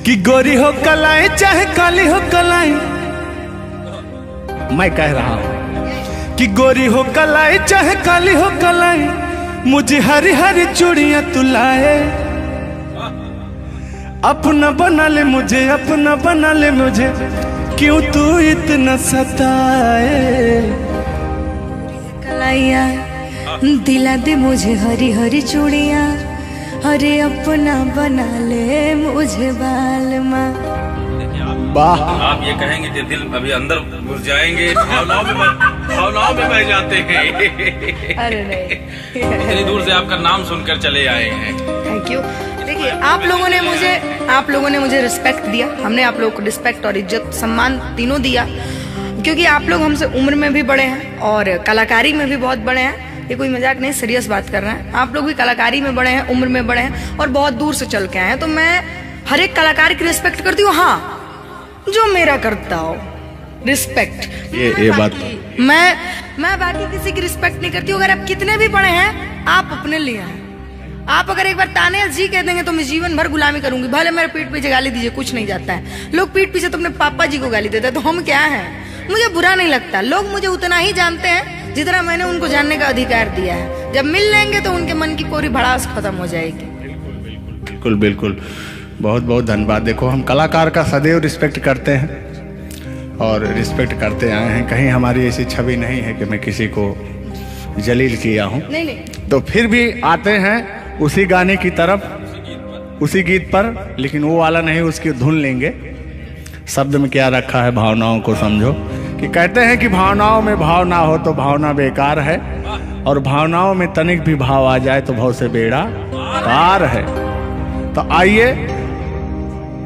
कि गोरी हो कलाई चाहे काली हो कलाई। मैं कह रहा हूं कि गोरी हो कलाई चाहे काली हो कलाई, मुझे हरी हरी चूड़ियां तुलाए। अपना बना ले मुझे, अपना बना ले मुझे, क्यों तू इतना सताए। कलाइया दिला दे मुझे हरी हरी चूड़ियां, अरे अपना बना ले मुझे बाल माँ। वाह, आप ये कहेंगे कि दिल अभी अंदर घुस जाएंगे, भावनाओं में बह जाते हैं। अरे नहीं, इतनी दूर से आपका नाम सुनकर चले आए हैं। Thank you. देखिए आप लोगों ने मुझे रिस्पेक्ट दिया, हमने आप लोगों को रिस्पेक्ट और इज्जत सम्मान तीनों दिया, क्योंकि आप लोग हमसे उम्र में भी बड़े हैं और कलाकारी में भी बहुत बड़े हैं। ये कोई मजाक नहीं, सीरियस बात कर रहे हैं। आप लोग भी कलाकारी में बड़े हैं, उम्र में बड़े हैं और बहुत दूर से चल के आए हैं, तो मैं हर एक कलाकार की रिस्पेक्ट करती हूँ। हाँ, जो मेरा करता हो रिस्पेक्ट, ये बात मैं बाकी किसी की रिस्पेक्ट नहीं करती हूँ। अगर आप कितने भी बड़े हैं, आप अपने लिए हैं। आप अगर एक बार ताने जी कह देंगे तो मैं जीवन भर गुलामी करूंगी, भले मेरे पीठ पीछे गाली दीजिए, कुछ नहीं जाता है। लोग पीठ पीछे तो अपने पापा जी को गाली देते हैं, तो हम क्या हैं? मुझे बुरा नहीं लगता। लोग मुझे उतना ही जानते हैं जितना मैंने उनको जानने का अधिकार दिया है। जब मिल लेंगे तो उनके मन की पूरी भड़ास खत्म हो जाएगी। बिल्कुल बिल्कुल, बहुत बहुत धन्यवाद। देखो, हम कलाकार का सदैव रिस्पेक्ट करते हैं और रिस्पेक्ट करते आए हैं। कहीं हमारी ऐसी छवि नहीं है कि मैं किसी को जलील किया हूँ। नहीं। तो फिर भी आते हैं उसी गाने की तरफ, उसी गीत पर, लेकिन वो वाला नहीं, उसकी धुन लेंगे। शब्द में क्या रखा है, भावनाओं को समझो। कि कहते हैं कि भावनाओं में भाव ना हो तो भावना बेकार है, और भावनाओं में तनिक भी भाव आ जाए तो भाव से बेड़ा पार है। तो आइए,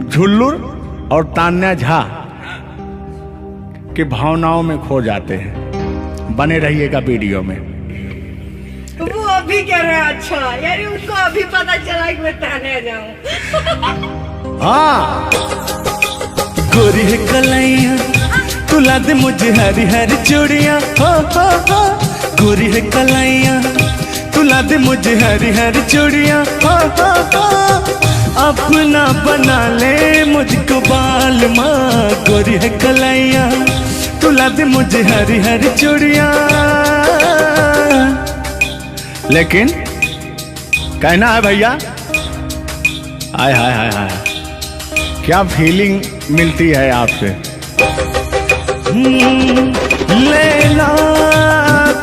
झुल्लुर और तान्या झा की भावनाओं में खो जाते हैं। बने रहिएगा वीडियो में। वो अभी कह रहे हैं, अच्छा यानी उनको अभी पता चला कि मैं तान्या जाऊं। हाँ, गोरी है कलैया तुला दे मुझे हरी हरी चूड़ियां हो। गोरी है कलैया तुला दे मुझे हरी हरी चूड़ियां हो। अपना बना ले मुझको बाल माँ गोरी है कलैया तुला दे मुझे हरी हरी चूड़ियां। लेकिन कहना है भैया, हाय हाय हाय हाय, क्या फीलिंग मिलती है आपसे। लैला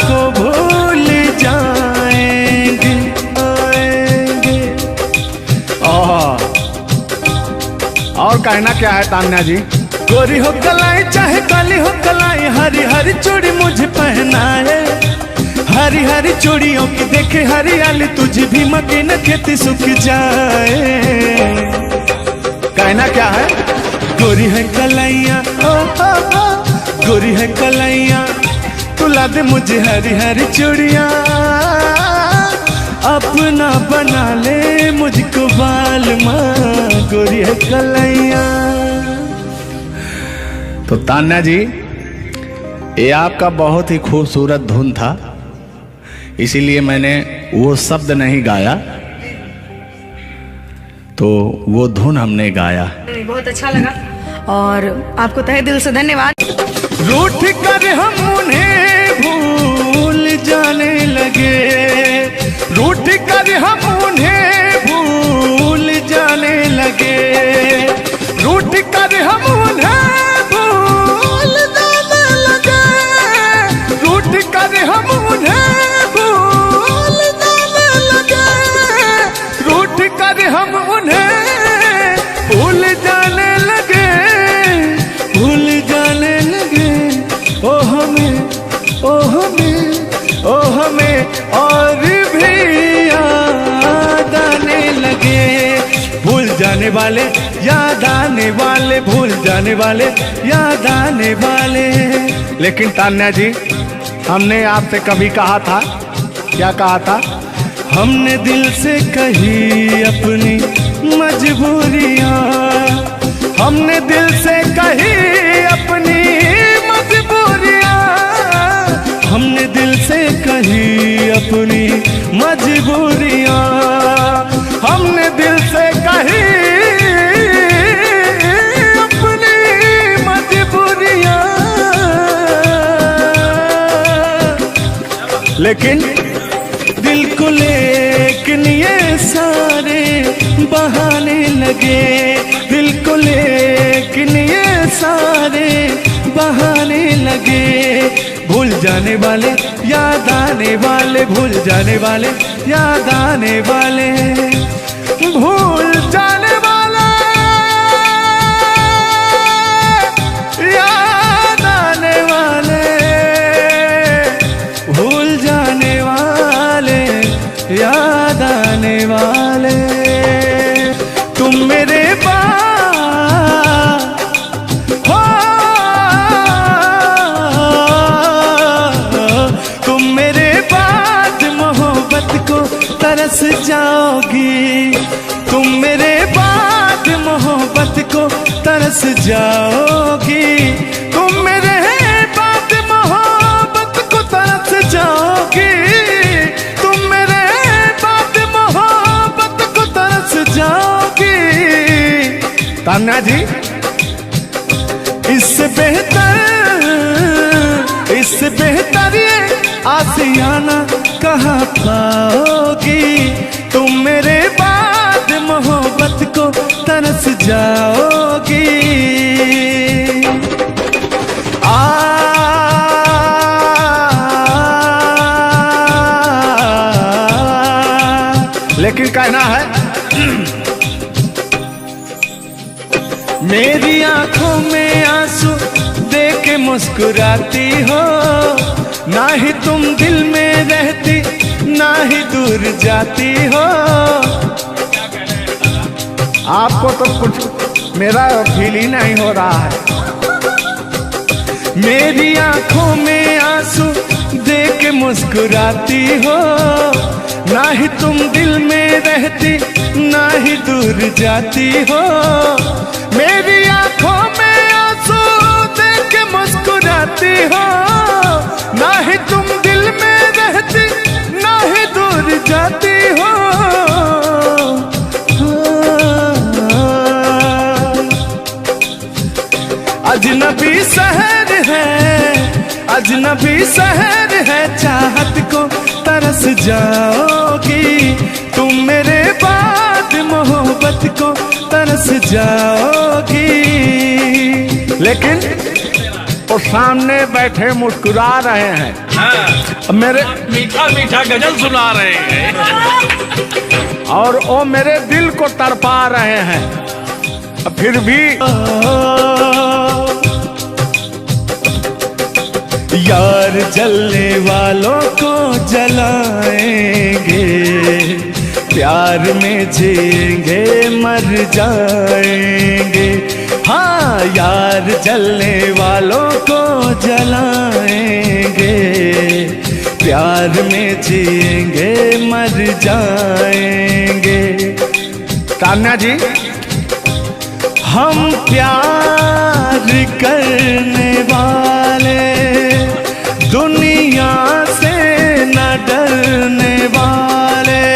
को भूल जाएंगे आएंगे। और कहना क्या है तान्या जी। गोरी हो कलाई चाहे काली हो कलाई, हरी हरी चूड़ी मुझे पहनाए। हरी हरी चूड़ियों की देखे हरियाली, तुझे भी मके न खेती सूख जाए। कहना क्या है। गोरी है कलैया गोरी है कलैया तुला दे मुझे हरी हरी चूड़ियां। अपना बना ले मुझको बाल माँ गोरी है कलैया। तो तान्या जी, ये आपका बहुत ही खूबसूरत धुन था, इसीलिए मैंने वो शब्द नहीं गाया, तो वो धुन हमने गाया। बहुत अच्छा लगा और आपको तहे दिल से धन्यवाद। रूठ कर हम उन्हें भूल जाने लगे, रूठ कर हम उन्हें भूल जाने लगे, रूठ कर हम उन्हें भूल जाने लगे, रूठ कर हम उन्हें भूल जाने लगे, रूठ कर हम उन्हें भूल जाने लगे, भूल जाने लगे। ओ हमें और भी याद आने लगे। भूल जाने वाले याद आने वाले, भूल जाने वाले याद आने वाले। लेकिन तान्या जी, हमने आपसे कभी कहा था, क्या कहा था। हमने दिल से कही अपनी मजबूरियाँ, हमने दिल से कही अपनी मजबूरियां, हमने दिल से कही अपनी मजबूरियां, हमने दिल से कही अपनी मजबूरियां। लेकिन दिल को लेकिन ये सारे बहाने लगे, दिल को लेकिन ये सारे बहाने लगे। भूल जाने वाले याद आने वाले, भूल जाने वाले याद आने वाले, भूल जाने वाले याद आने वाले, भूल जाने वाले याद आने वाले। तुम मेरे हो, तुम मेरे बाद मोहब्बत को तरस जाओगी, तुम मेरे बाद मोहब्बत को तरस जाओगी, तुम मेरे बाद मोहब्बत को तरस जाओगी, तुम मेरे बाद मोहब्बत को तरस जाओगी। तान्या जी, इससे बेहतर ये आसियाना कहाँ पाओगी, तुम मेरे बाद मोहब्बत को तरस जाओगी। लेकिन कहना है मेरी आंखों में आंसू देख के मुस्कुराती हो, ना ही तुम दिल में रहती ना ही दूर जाती हो। आपको तो कुछ मेरा फील ही नहीं हो रहा है। मेरी आंखों में आंसू देख के मुस्कुराती हो, ना ही तुम दिल में रहती ना ही दूर जाती हो। मेरी आंखों में आंसू देख के मुस्कुराती हो, ना ही तुम दिल में रहती ना ही दूर जाती हो। अजनबी शहर है, अजनबी शहर है, चाहत को तरस जाओगी, तुम मेरे बाद मोहब्बत को तरस जाओगी। लेकिन वो सामने बैठे मुस्कुरा रहे हैं, हाँ, मेरे मीठा मीठा गजल सुना रहे हैं और वो मेरे दिल को तड़पा रहे हैं। फिर भी यार जलने वालों को जलाएंगे, प्यार में जिएंगे मर जाएंगे। हाँ, यार जलने वालों को जलाएंगे, प्यार में जिएंगे मर जाएंगे। तान्या जी, हम प्यार करने वाले दुनिया से न डरने वाले,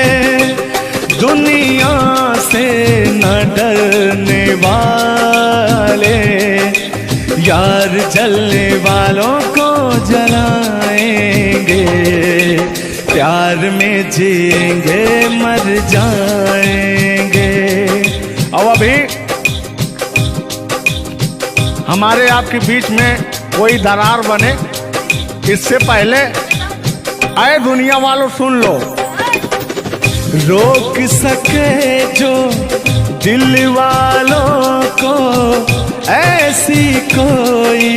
दुनिया से न डरने वाले, यार जलने वालों को जलाएंगे, प्यार में जिएंगे मर जाएंगे। और अभी हमारे आपके बीच में कोई दरार बने इससे पहले आए दुनिया वालों सुन लो। रोक सके जो दिल वालों को ऐसी कोई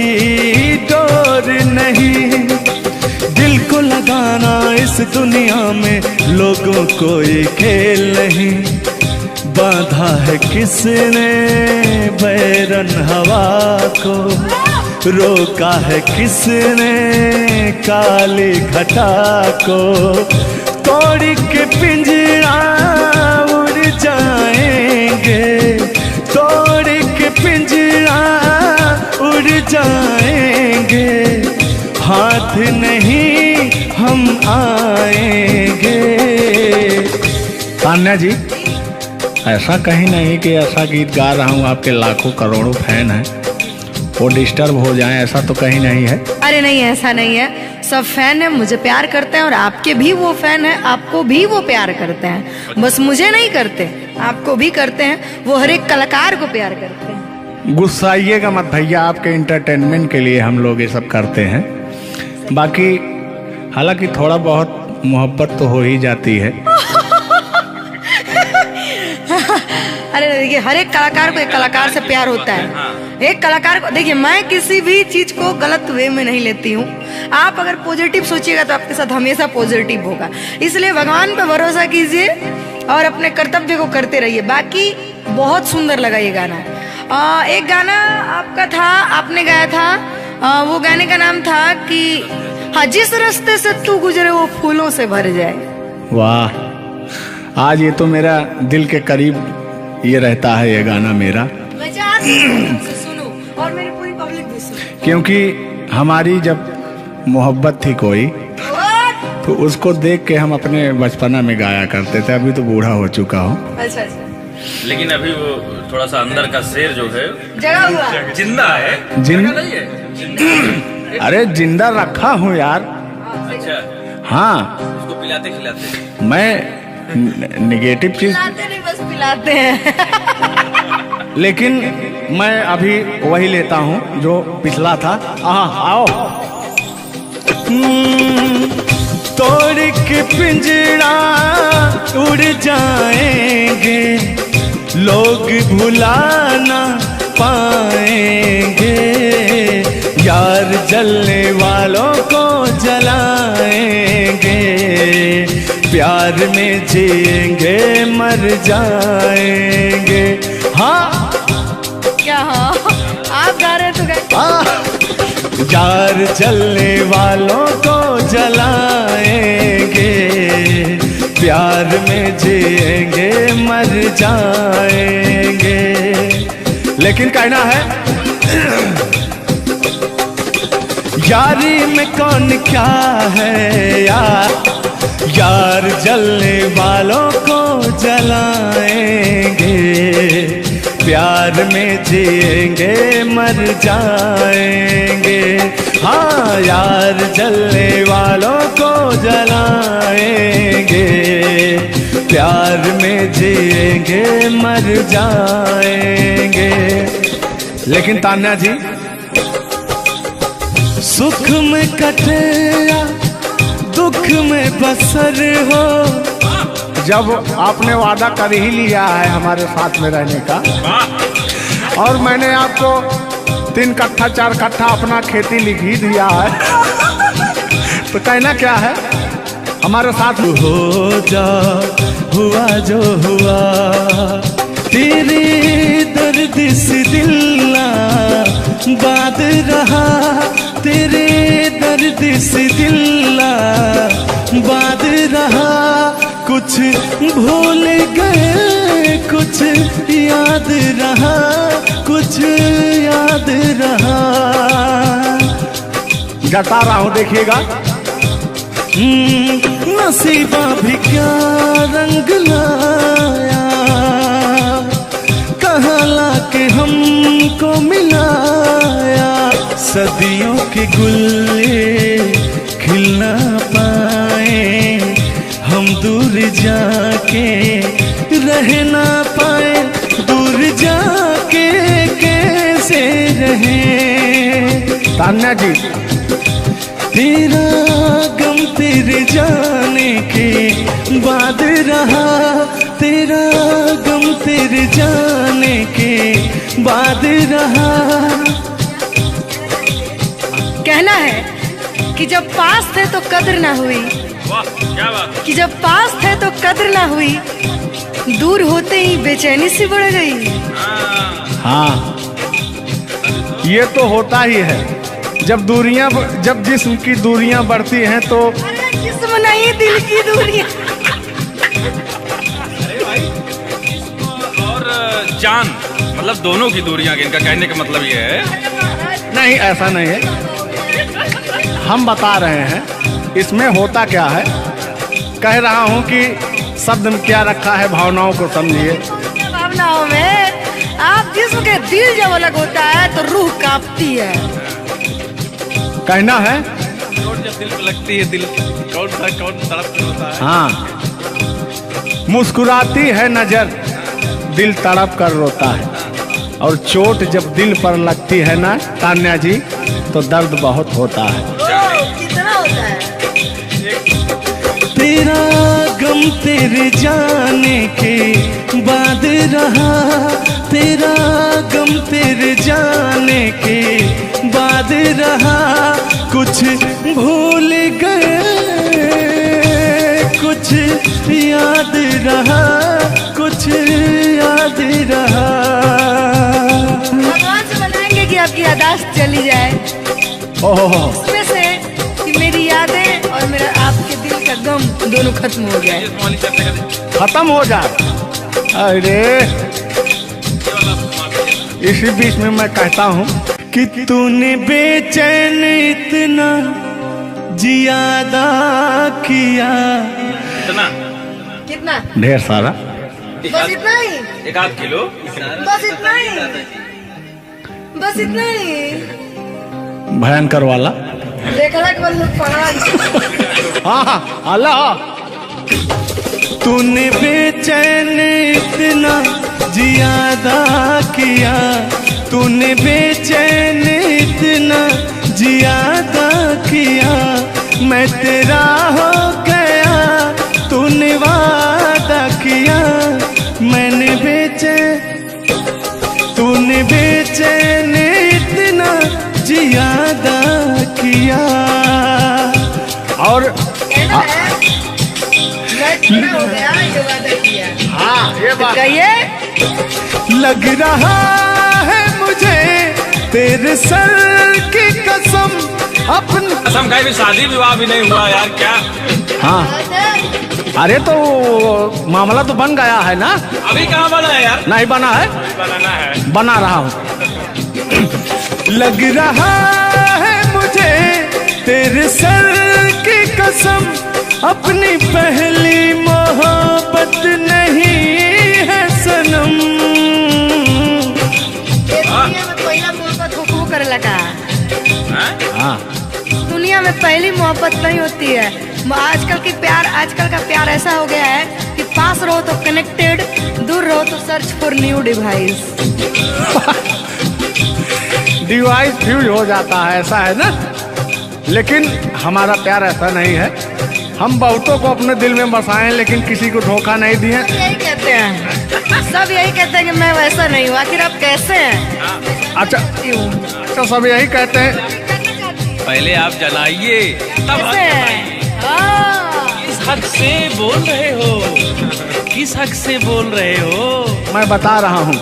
डोर नहीं, दिल को लगाना इस दुनिया में लोगों कोई खेल नहीं। बांधा है किसने बैरन हवा को, रोका है किसने काली घटा को, तोड़ के पिंजरा उड़ जाएंगे, तोड़ के पिंजरा जाएंगे, हाथ नहीं हम आएंगे। तान्या जी, ऐसा कहीं नहीं कि ऐसा गीत गा रहा हूँ आपके लाखों करोड़ों फैन हैं वो डिस्टर्ब हो जाएं, ऐसा तो कहीं नहीं है। अरे नहीं, ऐसा नहीं है। सब फैन है, मुझे प्यार करते हैं, और आपके भी वो फैन है, आपको भी वो प्यार करते हैं। बस मुझे नहीं करते, आपको भी करते हैं। वो हर एक कलाकार को प्यार करते हैं। गुस्साइएगा मत भैया, आपके इंटरटेनमेंट के लिए हम लोग ये सब करते हैं। बाकी हालांकि थोड़ा बहुत मोहब्बत तो हो ही जाती है। अरे देखिए, हर एक कलाकार को एक कलाकार से प्यार होता है। एक कलाकार को देखिए, मैं किसी भी चीज को गलत वे में नहीं लेती हूँ। आप अगर पॉजिटिव सोचिएगा तो आपके साथ हमेशा पॉजिटिव होगा। इसलिए भगवान पे भरोसा कीजिए और अपने कर्तव्य को करते रहिए। बाकी बहुत सुंदर लगा ये गाना। एक गाना आपका था, आपने गाया था, वो गाने का नाम था कि हाँ, जिस रास्ते से तू गुजरे वो फूलों से भर जाए। वाह, आज ये तो मेरा दिल के करीब ये रहता है ये गाना मेरा, मैं चाहती हूँ तुमसे सुनो और मेरी पूरी पब्लिक भी सुने। क्योंकि हमारी जब मोहब्बत थी कोई तो उसको देख के हम अपने बचपना में गाया करते थे। अभी तो बूढ़ा हो चुका हूँ। अच्छा अच्छा, लेकिन अभी वो थोड़ा सा अंदर का शेर जो है जगा हुआ जिंदा है। जिन- नहीं है। अरे जिंदा रखा हूँ यार। अच्छा, हाँ, उसको पिलाते खिलाते। मैं निगेटिव चीज, पिलाते नहीं, बस पिलाते हैं। लेकिन मैं अभी वही लेता हूँ जो पिछला था। आओ। तोड़ के पिंजरा उड़ जाएंगे, लोग भुला ना पाएंगे। यार जलने वालों को जलाएंगे, प्यार में जिएंगे मर जाएंगे। हाँ क्या हाँ, आप गा रहे तो यार जलने वालों को जलाएंगे, प्यार में जिएंगे मर जाएंगे। लेकिन कहना है यारी में कौन क्या है यार, यार जलने वालों को जलाएंगे, प्यार में जिएंगे मर जाएंगे। हाँ, यार जलने वालों को जलाएंगे, प्यार में जिएंगे मर जाएंगे। लेकिन तान्या जी, सुख में कटे या दुख में बसर हो, जब आपने वादा कर ही लिया है हमारे साथ में रहने का, और मैंने आपको 3 कट्ठा 4 कट्ठा अपना खेती लिख ही दिया है, तो कहना क्या है हमारे साथ हो जा, हुआ जो हुआ, तेरे दर्द से दिल ना बात रहा, तेरे दर्द से दिल ना बात रहा। कुछ भूल गए, कुछ याद रहा, कुछ याद रहा। जता रहा हूँ, देखिएगा। नसीबा भी क्या रंग लाया, कहाँ लाके हमको मिलाया। सदियों के गुल्ले खिल ना पाए, हम दूर जाके रह ना पाए, दूर जाके कैसे रहे। तान्या जी, तेरा गम तेरे जाने के बाद रहा, तेरा गम तेरे जाने के बाद रहा। कहना है कि जब पास थे तो कद्र ना हुई, वाह क्या बात। कि जब पास थे तो कद्र ना हुई, दूर होते ही बेचैनी सी बढ़ गई। हाँ, ये तो होता ही है। जब जिस्म की दूरियां बढ़ती हैं तो अरे जिस्म नहीं, दिल की दूरियां। और जान, मतलब दोनों की दूरियां, इनका कहने का मतलब ये है नहीं, ऐसा नहीं है, हम बता रहे हैं इसमें होता क्या है। कह रहा हूँ कि शब्द में क्या रखा है, भावनाओं को समझिए। भावनाओं में आप जिस्म के दिल जब अलग होता है तो रूह कांपती है। कहना है चोट जब दिल पे लगती है, दिल कौन तड़प के होता है। हाँ, मुस्कुराती है नजर, दिल तड़प कर रोता है। और चोट जब दिल पर लगती है ना तान्या जी, तो दर्द बहुत होता है। कितना होता है? तेरा गम तेरे जाने के बाद रहा, तेरा गम तेरे जाने के बाद रहा। कुछ भूल गए, कुछ याद रहा, कुछ याद रहा। भगवान से बनाएंगे कि आपकी यादाश्त चली जाए, ओह, उसमें से कि मेरी यादें और मेरा आपके दिल का गम दोनों खत्म हो जाए। खत्म हो जाए। अरे इसी बीच में मैं कहता हूँ कि तूने बेचैन इतना जियादा किया। इतना कितना? ढेर सारा। बस इतना ही? 1 किलो। बस इतना ही? बस इतना ही? भयंकर वाला। देखला के बाद लोग पढ़ा। हाँ, अल्लाह। तूने बेचैन इतना जियादा किया, तूने बेचैन इतना जियादा किया। मैं तेरा हो गया, तूने वादा किया। मैंने तूने बेचैन इतना जियादा किया। और कहना है मैं तेरा हो गया, ये वादा किया। हाँ, ये बात कहिए। लग रहा है मुझे तेरे सर की कसम, अपनी असम का भी शादी विवाह भी नहीं हुआ यार, क्या? हाँ। अरे तो मामला तो बन गया है ना? अभी कहाँ बना है यार? नहीं बना है, बनाना है। बना रहा हूँ। लग रहा है मुझे तेरे सर की कसम, अपनी पहली मोहब्बत नहीं है सनम। दुनिया में पहला मोहब्बत हुकू करे लगा। हाँ, दुनिया में पहली मोहब्बत नहीं होती है। आजकल का प्यार ऐसा हो गया है कि पास रहो तो कनेक्टेड, दूर रहो तो search for new device. Device fuse हो जाता है, ऐसा है ना। लेकिन हमारा प्यार ऐसा नहीं है। हम बहुतों को अपने दिल में बसाएं, लेकिन किसी को धोखा नहीं दिए। यही कहते हैं, सब यही कहते हैं कि मैं वैसा नहीं हूँ। आखिर आप कैसे हैं? अच्छा, तो सब यही कहते हैं। पहले आप जलाइए तब हम कैसे हैं? जलाएंगे। हाँ। किस हक से बोल रहे हो? किस हक से बोल रहे हो? मैं बता रहा हूँ।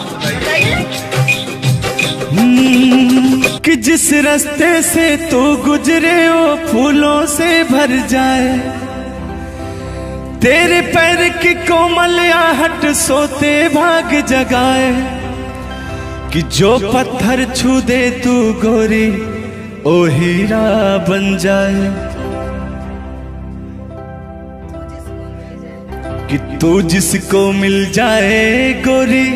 कि जिस रास्ते से तू गुजरे वो फूलों से भर जाए, तेरे पैर की कोमल आहट सोते भाग जगाए। कि जो पत्थर छू दे तू गोरी ओ हीरा बन जाए। कि तू जिसको मिल जाए गोरी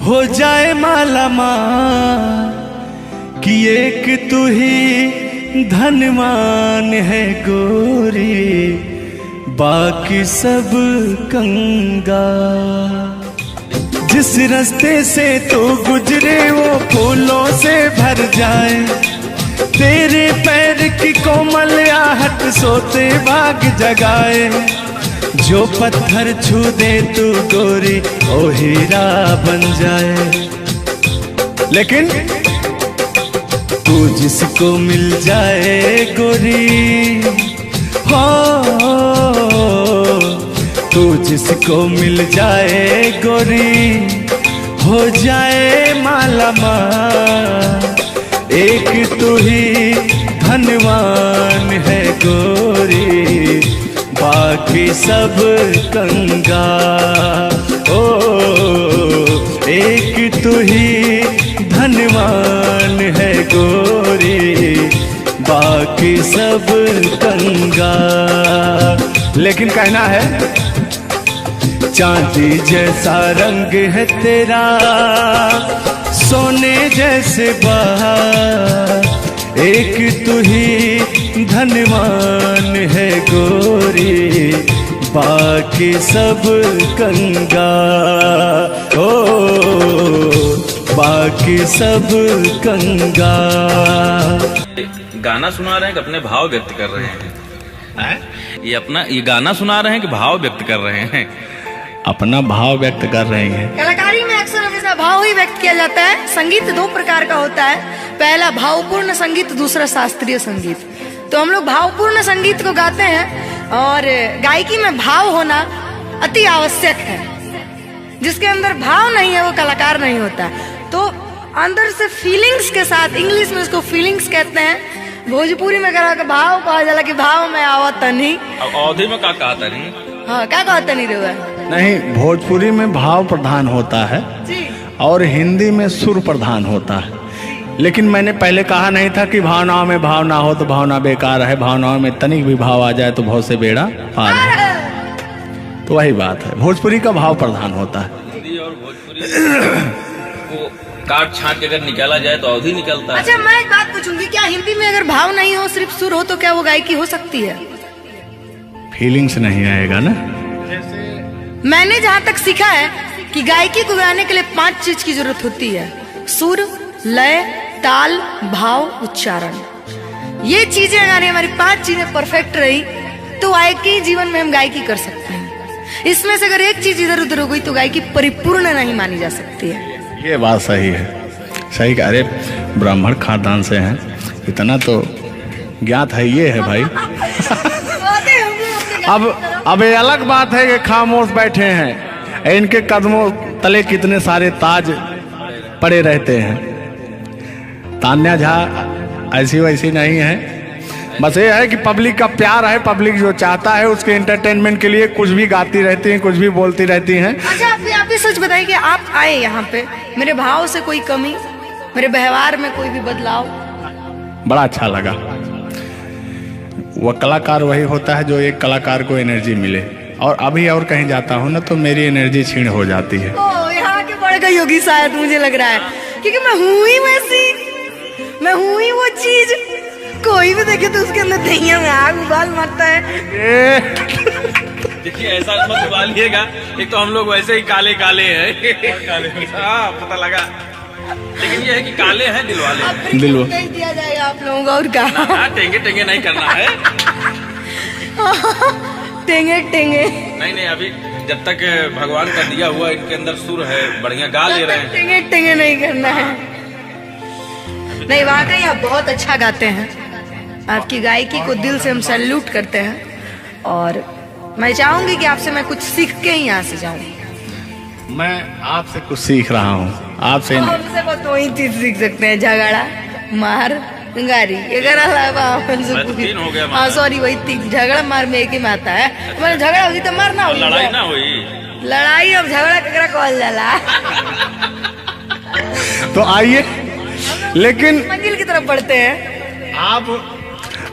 हो जाए माला माल। कि एक तू ही धनवान है गोरी, बाकी सब कंगाल। जिस रास्ते से तू गुजरे वो फूलों से भर जाए, तेरे पैर की कोमल आहट सोते भाग जगाए। जो पत्थर छू दे तू गोरी ओ हीरा बन जाए। लेकिन तू जिसको मिल जाए गोरी हो, तू जिसको मिल जाए गोरी हो जाए माला माल। एक तू ही धनवान है गोरी, बाकी सब कंगाल। ओ एक तू ही धनवान है बाकी सब कंगाल। लेकिन कहना है, चांदी जैसा रंग है तेरा, सोने जैसे बहार, एक तू ही धनवान है गोरी, बाकी सब कंगाल। ओ बाकी सब कंगाल। गाना सुना रहे हैं कि अपने भाव व्यक्त कर रहे हैं? ये गाना सुना रहे हैं कि भाव व्यक्त कर रहे हैं? अपना भाव व्यक्त कर रहे हैं। कलाकारी में अक्सर हमेशा भाव ही व्यक्त किया जाता है। संगीत दो प्रकार का होता है, पहला भावपूर्ण संगीत, दूसरा शास्त्रीय संगीत। तो हम लोग भावपूर्ण संगीत को गाते हैं और गायकी में भाव होना अति आवश्यक है। जिसके अंदर भाव नहीं है वो कलाकार नहीं होता। तो अंदर से फीलिंग्स के साथ, इंग्लिश में इसको फीलिंग्स कहते हैं, भोजपुरी में कहा भाव कहा जाला कि भाव में आवत नहीं। अब अवधि में क्या कहा नहीं? हाँ, क्या कहता नहीं रहा नहीं, भोजपुरी में भाव प्रधान होता है जी, और हिंदी में सुर प्रधान होता है। लेकिन मैंने पहले कहा नहीं था कि भावनाओं में भाव ना हो तो भावना बेकार है, भावनाओं में तनिक भी भाव आ जाए तो भाव से बेड़ा पार है। तो वही बात है, भोजपुरी का भाव प्रधान होता है। हिंदी और भोजपुरी को काट छाट के अगर निकाला जाए तो अवधि निकलता है। अच्छा, मैं एक बात पूछूंगी, क्या हिंदी में अगर भाव नहीं हो, सिर्फ सुर हो, तो क्या वो गायकी हो सकती है? फीलिंग्स नहीं आएगा ना। मैंने जहाँ तक सीखा है कि गायकी को गाने के लिए 5 चीज की जरूरत होती है: सुर, लय, ताल, भाव, उच्चारण। ये चीजें अगर हमारी 5 चीजें परफेक्ट रही तो गायकी जीवन में हम गायकी कर सकते हैं। इसमें से अगर एक चीज इधर उधर हो गई तो गायकी परिपूर्ण नहीं मानी जा सकती है। ये बात सही है, सही कह रहे। ब्राह्मण खानदान से हैं, इतना तो ज्ञात है, ये है भाई। अब ये अलग बात है कि खामोश बैठे हैं, इनके कदमों तले कितने सारे ताज पड़े रहते हैं। तान्या झा ऐसी वैसी नहीं है, बस ये है कि पब्लिक का प्यार है, पब्लिक जो चाहता है उसके एंटरटेनमेंट के लिए कुछ भी गाती रहती हैं, कुछ भी बोलती रहती हैं। अच्छा, आप भी सच बताइए कि आप आए यहाँ पे, मेरे भाव से कोई कमी, मेरे व्यवहार में कोई भी बदलाव? बड़ा अच्छा लगा। वह कलाकार वही होता है जो एक कलाकार को एनर्जी मिले, और अभी और कहीं जाता हूँ ना तो मेरी एनर्जी क्षीण हो जाती है। ओ, यहाँ के बढ़ गई होगी शायद, मुझे लग रहा है, क्योंकि मैं हूँ ही वैसी, मैं हूँ ही वो चीज। कोई भी देखे तो उसके अंदर दहिया में आग उबाल मारता है। देखिए, ऐसा मत उबालिएगा, एक तो हम लोग वैसे ही काले काले हैं। हाँ, पता लगा। लेकिन ये है कि काले हैं दिल वाले। दिल नहीं दिया जाएगा आप लोगों को, और क्या? टेंगे टेंगे नहीं करना है। टेंगे टेंगे नहीं, अभी जब तक भगवान का दिया हुआ इनके अंदर सुर है, बढ़िया गा ले रहे हैं। टेंगे टेंगे नहीं करना है। नहीं, वाकई आप बहुत अच्छा गाते हैं। आपकी गायकी को दिल से हम सैल्यूट करते हैं, और मैं चाहूंगी कि आपसे मैं कुछ सीख के ही यहाँ से जाऊं। मैं आपसे कुछ सीख रहा हूँ, आपसे हमसे बस वही चीज सीख सकते हैं, झगड़ा, मार, गारी। अगर तीन हो गया। हाँ, सॉरी, वही 3। झगड़ा मार में एक ही में आता है। मैंने झगड़ा होगी तो मारना होगी, लड़ाई ना हुई। लड़ाई अब झगड़ा ककरा कहल जाला। तो आइए, लेकिन मंजिल की तरफ बढ़ते हैं।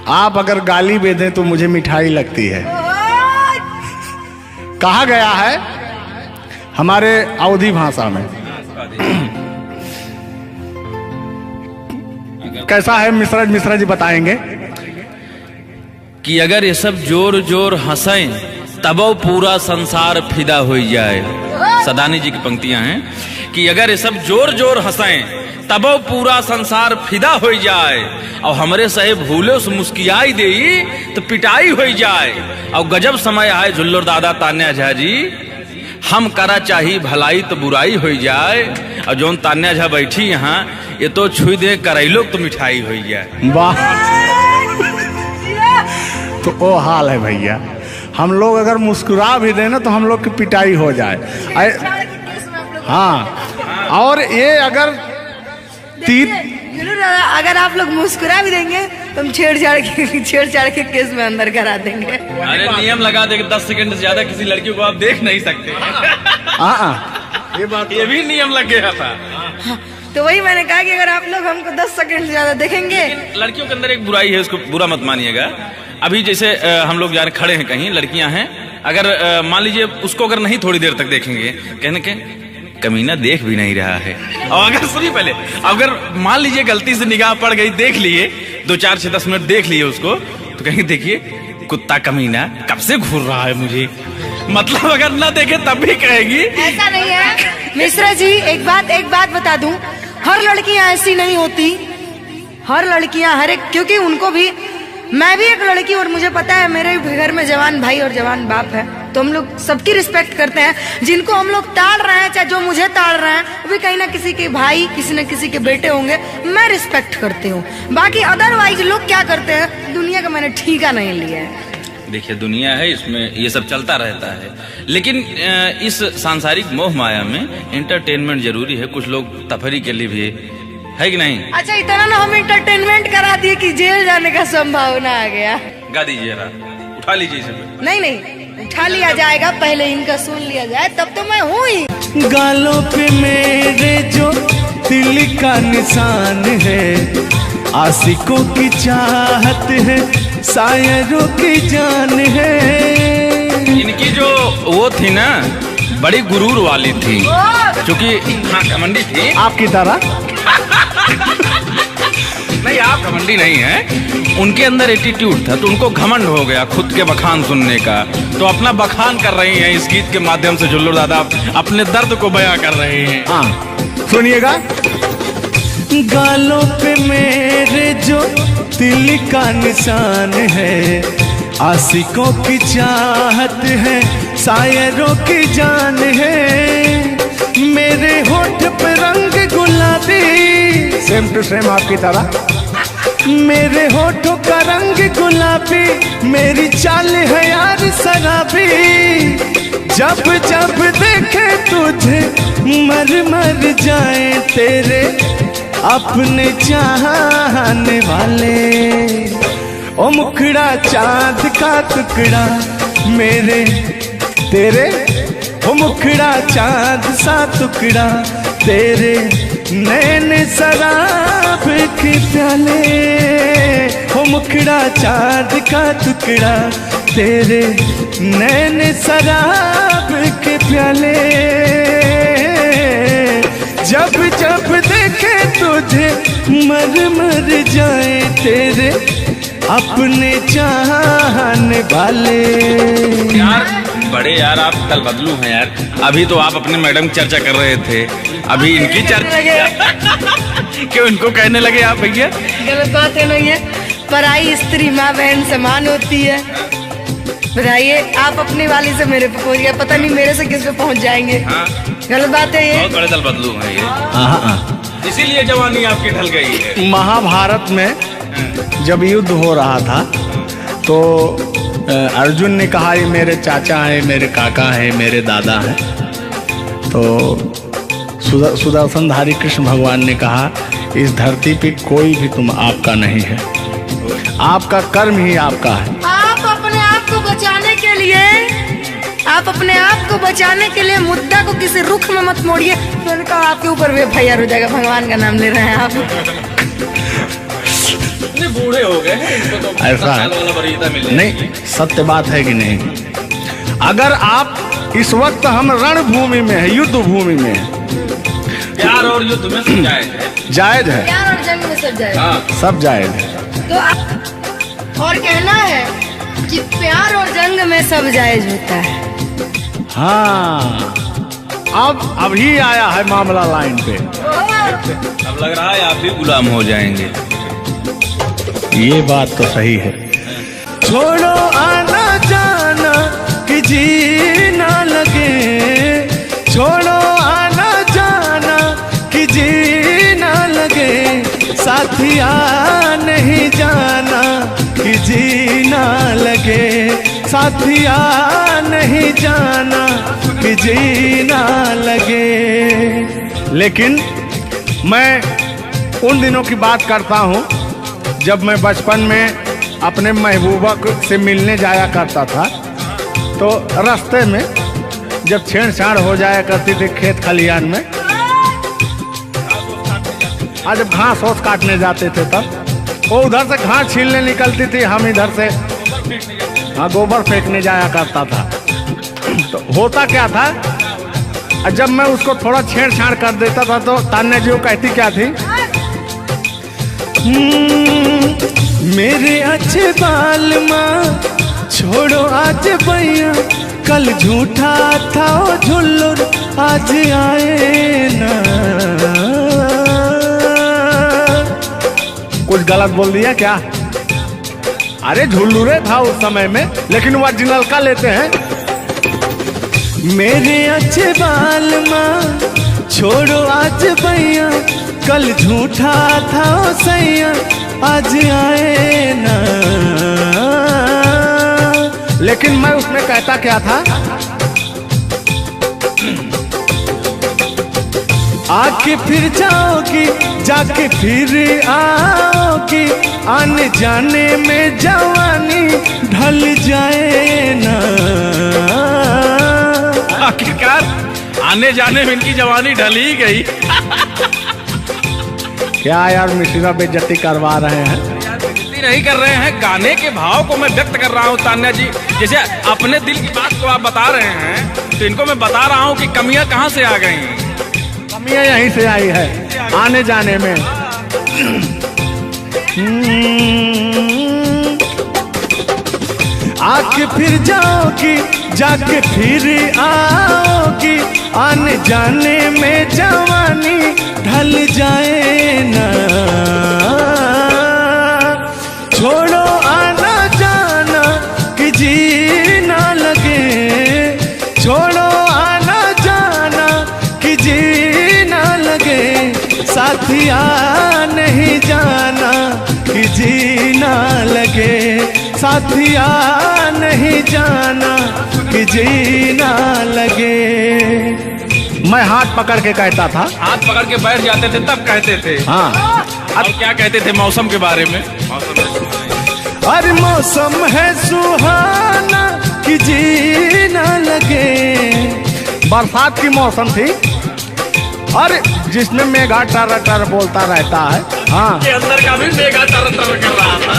आप अगर गाली बेदें तो मुझे मिठाई लगती है। कहा गया है हमारे अवधी भाषा में। कैसा है मिश्रा जी बताएंगे? कि अगर ये सब जोर जोर हंसें तब पूरा संसार फिदा हो जाए। सदानी जी की पंक्तियां हैं कि अगर ये सब जोर जोर हंसें तब पूरा संसार फिदा हो जाए, और हमरे सहे भूले उस मुस्कियाई दे तो पिटाई हो जाए। और गजब समय आए झुल्लर दादा तान्या झा जी, हम करा चाही भलाई तो बुराई हो जाए। और जोन तान्या झा बैठी यहाँ, ये तो छुई दे करैलो तो मिठाई हो जाए। वाह, तो वो हाल है भैया। हम लोग अगर मुस्कुरा भी दें ना तो हम लोग की पिटाई हो जाए। हाँ, और ये अगर अगर आप लोग मुस्कुरा भी देंगे तो हम छेड़छाड़ के केस में अंदर करा देंगे। अरे नियम लगा दे 10 सेकंड से ज्यादा किसी लड़की को आप देख नहीं सकते। ये बात, ये भी नियम लग गया था। तो वही मैंने कहा कि अगर आप लोग हमको 10 सेकंड से ज्यादा देखेंगे। लड़कियों के अंदर एक बुराई है, उसको बुरा मत मानिएगा। अभी जैसे हम लोग यार खड़े हैं कहीं, लड़कियां हैं, अगर मान लीजिए उसको अगर नहीं थोड़ी देर तक देखेंगे, कहने के कमीना देख भी नहीं रहा है। और अगर सुनिए पहले, अगर मान लीजिए गलती से निगाह पड़ गई, देख लिए 2 4 6 10 मिनट देख लिए उसको, तो कहेंगे देखिए कुत्ता कमीना कब से घूर रहा है मुझे। मतलब अगर ना देखे तब भी कहेगी। ऐसा नहीं है मिश्रा जी, एक बात बता दूं, हर लड़कियां ऐसी नहीं होती, हर लड़कियां हर एक, क्योंकि उनको भी, मैं भी एक लड़की और मुझे पता है मेरे घर में जवान भाई और जवान बाप है, तो हम लोग सबकी रिस्पेक्ट करते हैं। जिनको हम लोग ताड़ रहे हैं, चाहे जो मुझे ताड़ रहे हैं, वो भी कहीं ना किसी के भाई, किसी न किसी के बेटे होंगे, मैं रिस्पेक्ट करती हूँ। बाकी अदरवाइज लोग क्या करते हैं, दुनिया का मैंने ठीका नहीं लिया है। देखिए दुनिया है, इसमें ये सब चलता रहता है, लेकिन इस सांसारिक मोह माया में एंटरटेनमेंट जरूरी है। कुछ लोग तफरी के लिए भी है कि नहीं। अच्छा, इतना ना हम एंटरटेनमेंट करा दिए कि जेल जाने का संभावना आ गया। गा दीजिए, उठा लीजिए इसे। नहीं उठा लिया जाएगा, पहले इनका सुन लिया जाए, तब तो मैं हूँ ही। गालों पे मेरे जो दिल का निशान है, आशिकों की चाहत है, शायरों की जान है। इनकी जो वो थी ना, बड़ी गुरूर वाली थी, क्योंकि हाँ घमंडी थी आपकी तरह। नहीं, आप घमंडी नहीं है, उनके अंदर एटीट्यूड था, तो उनको घमंड हो गया खुद के बखान सुनने का, तो अपना बखान कर रही हैं इस गीत के माध्यम से। जुल्लू दादा अपने दर्द को बयां कर रहे हैं। हाँ सुनिएगा। गालों पे मेरे जो दिल का निशान है, आशिकों की चाहत है, शायरों की जान है। मेरे होठ पे रंग गुलाबी, सेम टू सेम आपकी तरह। मेरे होठों का रंग गुलाबी, मेरी चाल है यार शराबी। जब जब देखे तुझे मर मर जाए तेरे अपने चाहने वाले। ओ मुखड़ा चांद का टुकड़ा मेरे तेरे, ओ मुखड़ा चांद सा टुकड़ा तेरे, नैन शराब के प्याले। ओ मुखड़ा चांद का टुकड़ा तेरे, नैन शराब के प्याले। जब जब देखे तुझे मर मर जाए तेरे अपने चाहने वाले। यार बड़े यार, आप कल बदलू हैं यार। अभी तो आप अपने मैडम की चर्चा कर रहे थे, अभी इनकी चर्चा क्यों इनको कहने लगे आप भैया? गलत बात है नहीं है, पराई स्त्री माँ बहन समान होती है। बताइए, आप अपनी वाली से मेरे पे पहुंच गए, पता नहीं मेरे से किस पे पहुंच जाएंगे। हाँ। गलत बात है ये। बहुत बड़े दल बदलू हैं ये, इसीलिए जवानी आपकी ढल गई है। महाभारत में जब युद्ध हो रहा था तो अर्जुन ने कहा ये मेरे चाचा हैं, मेरे काका हैं, मेरे दादा हैं। तो सुदर्शनधारी कृष्ण भगवान ने कहा इस धरती पे कोई भी तुम आपका नहीं है, आपका कर्म ही आपका है। आप अपने आप को बचाने के लिए, आप अपने आप को बचाने के लिए मुद्दा को किसी रुख में मत मोड़िए। मैंने कहा आपके ऊपर भी FIR हो जाएगा, भगवान का नाम ले रहे हैं आप। बूढ़े हो गए हैं, इनको तो ऐसा नहीं, सत्य बात है कि नहीं। अगर आप इस वक्त हम रणभूमि में है, युद्ध भूमि में है, प्यार और युद्ध में सब जायज है। जायज है, प्यार और जंग में सब जायज। हाँ। सब जायज है। तो और कहना है कि प्यार और जंग में सब जायज होता है। हाँ, अब अभी आया है मामला लाइन पे। अब लग रहा है आप भी गुलाम हो जाएंगे। ये बात तो सही है। छोड़ो आना जाना कि जीना लगे, छोड़ो आना जाना कि जीना लगे, साथिया नहीं जाना कि जीना लगे, साथिया नहीं जाना कि जीना लगे। लेकिन मैं उन दिनों की बात करता हूँ जब मैं बचपन में अपने महबूबा से मिलने जाया करता था, तो रास्ते में जब छेड़छाड़ हो जाया करती थी खेत खलियान में, आज जब घास ओस काटने जाते थे तब वो उधर से घास छीलने निकलती थी, हम इधर से हाँ गोबर फेंकने जाया करता था। तो होता क्या था, जब मैं उसको थोड़ा छेड़छाड़ कर देता था तो तान्या जी वो कहती क्या थी, मेरे अच्छे बाल माँ छोड़ो आज भैया, कल झूठा था वो झुल्लुर आज आए ना। कुछ गलत बोल दिया क्या? अरे झुल्लुरे था उस समय में, लेकिन वो ओरिजिनल का लेते हैं। मेरे अच्छे बाल माँ छोड़ो आज भैया, कल झूठा था वो सैया आज आए ना। लेकिन मैं उसमें कहता क्या था, आके फिर जाओगी जाके फिर आओगी, आने जाने में जवानी ढल जाए ना। आखिरकार आने जाने में इनकी जवानी ढल ही गई। क्या यार मिश्रा बेइज्जती करवा रहे हैं। बेइज्जती नहीं कर रहे हैं, गाने के भाव को मैं व्यक्त कर रहा हूँ तान्या जी। जैसे अपने दिल की बात को आप बता रहे हैं तो इनको मैं बता रहा हूँ कि कमियां कहाँ से आ गई। कमियां यहीं से आई है आने जाने में। आके फिर जाओगी जाके फिर आओगी, आने जाने में जवानी ढल जाए ना। छोड़ो आना जाना कि जी ना लगे, छोड़ो आना जाना कि जी ना लगे, साथिया नहीं जाना कि जी ना लगे, साथिया नहीं जाना कि जी ना लगे। मैं हाथ पकड़ के कहता था, हाथ पकड़ के बैठ जाते थे तब कहते थे। हाँ अब क्या कहते थे मौसम के बारे में? अरे मौसम है सुहाना कि जी ना लगे। बरसात की मौसम थी, अरे जिसमें मेघा टर टर बोलता रहता है। हाँ के अंदर का भी मेघा तर तर कर रहा था।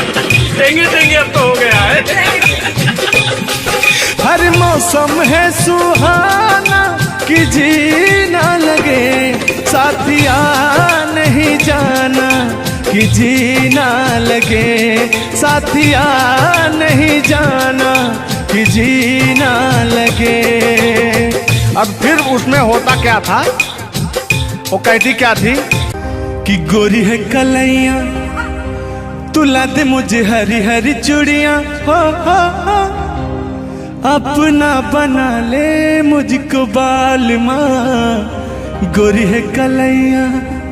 देंगे देंगे अब तो हो गया है। हर मौसम है सुहाना कि जी ना लगे, साथिया नहीं जाना कि जी ना लगे, साथिया नहीं जाना कि जी ना लगे। अब फिर उसमें होता क्या था, वो कहती क्या थी कि गोरी है कलैया तुला दे मुझे हरी हरी चूड़ियां, हो अपना बना ले मुझको बाल माँ, गोरी है कलैया।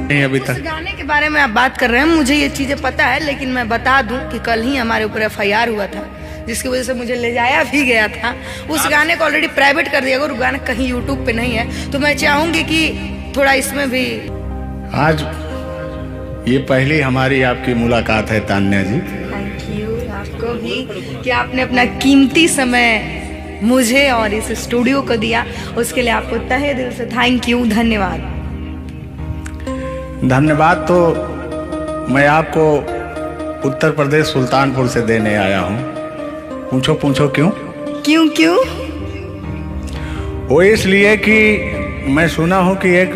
नहीं अभी इस तक गाने के बारे में आप बात कर रहे हैं, मुझे ये चीजें पता है, लेकिन मैं बता दूं कि कल ही हमारे ऊपर FIR हुआ था, जिसकी वजह से मुझे ले जाया भी गया था। उस गाने को ऑलरेडी प्राइवेट कर दिया, अगर वो गाना कहीं YouTube पे नहीं है तो मैं चाहूंगी कि थोड़ा इसमें भी। आज ये पहली हमारी आपकी मुलाकात है तान्या जी। थैंक यू आपको भी कि आपने अपना कीमती समय मुझे और इस स्टूडियो को दिया, उसके लिए आपको तहे दिल से थैंक यू, धन्यवाद। धन्यवाद तो मैं आपको उत्तर प्रदेश सुल्तानपुर से देने आया हूँ। पूछो पूछो क्यों? क्यों क्यों? वो इसलिए कि मैं सुना हूँ कि एक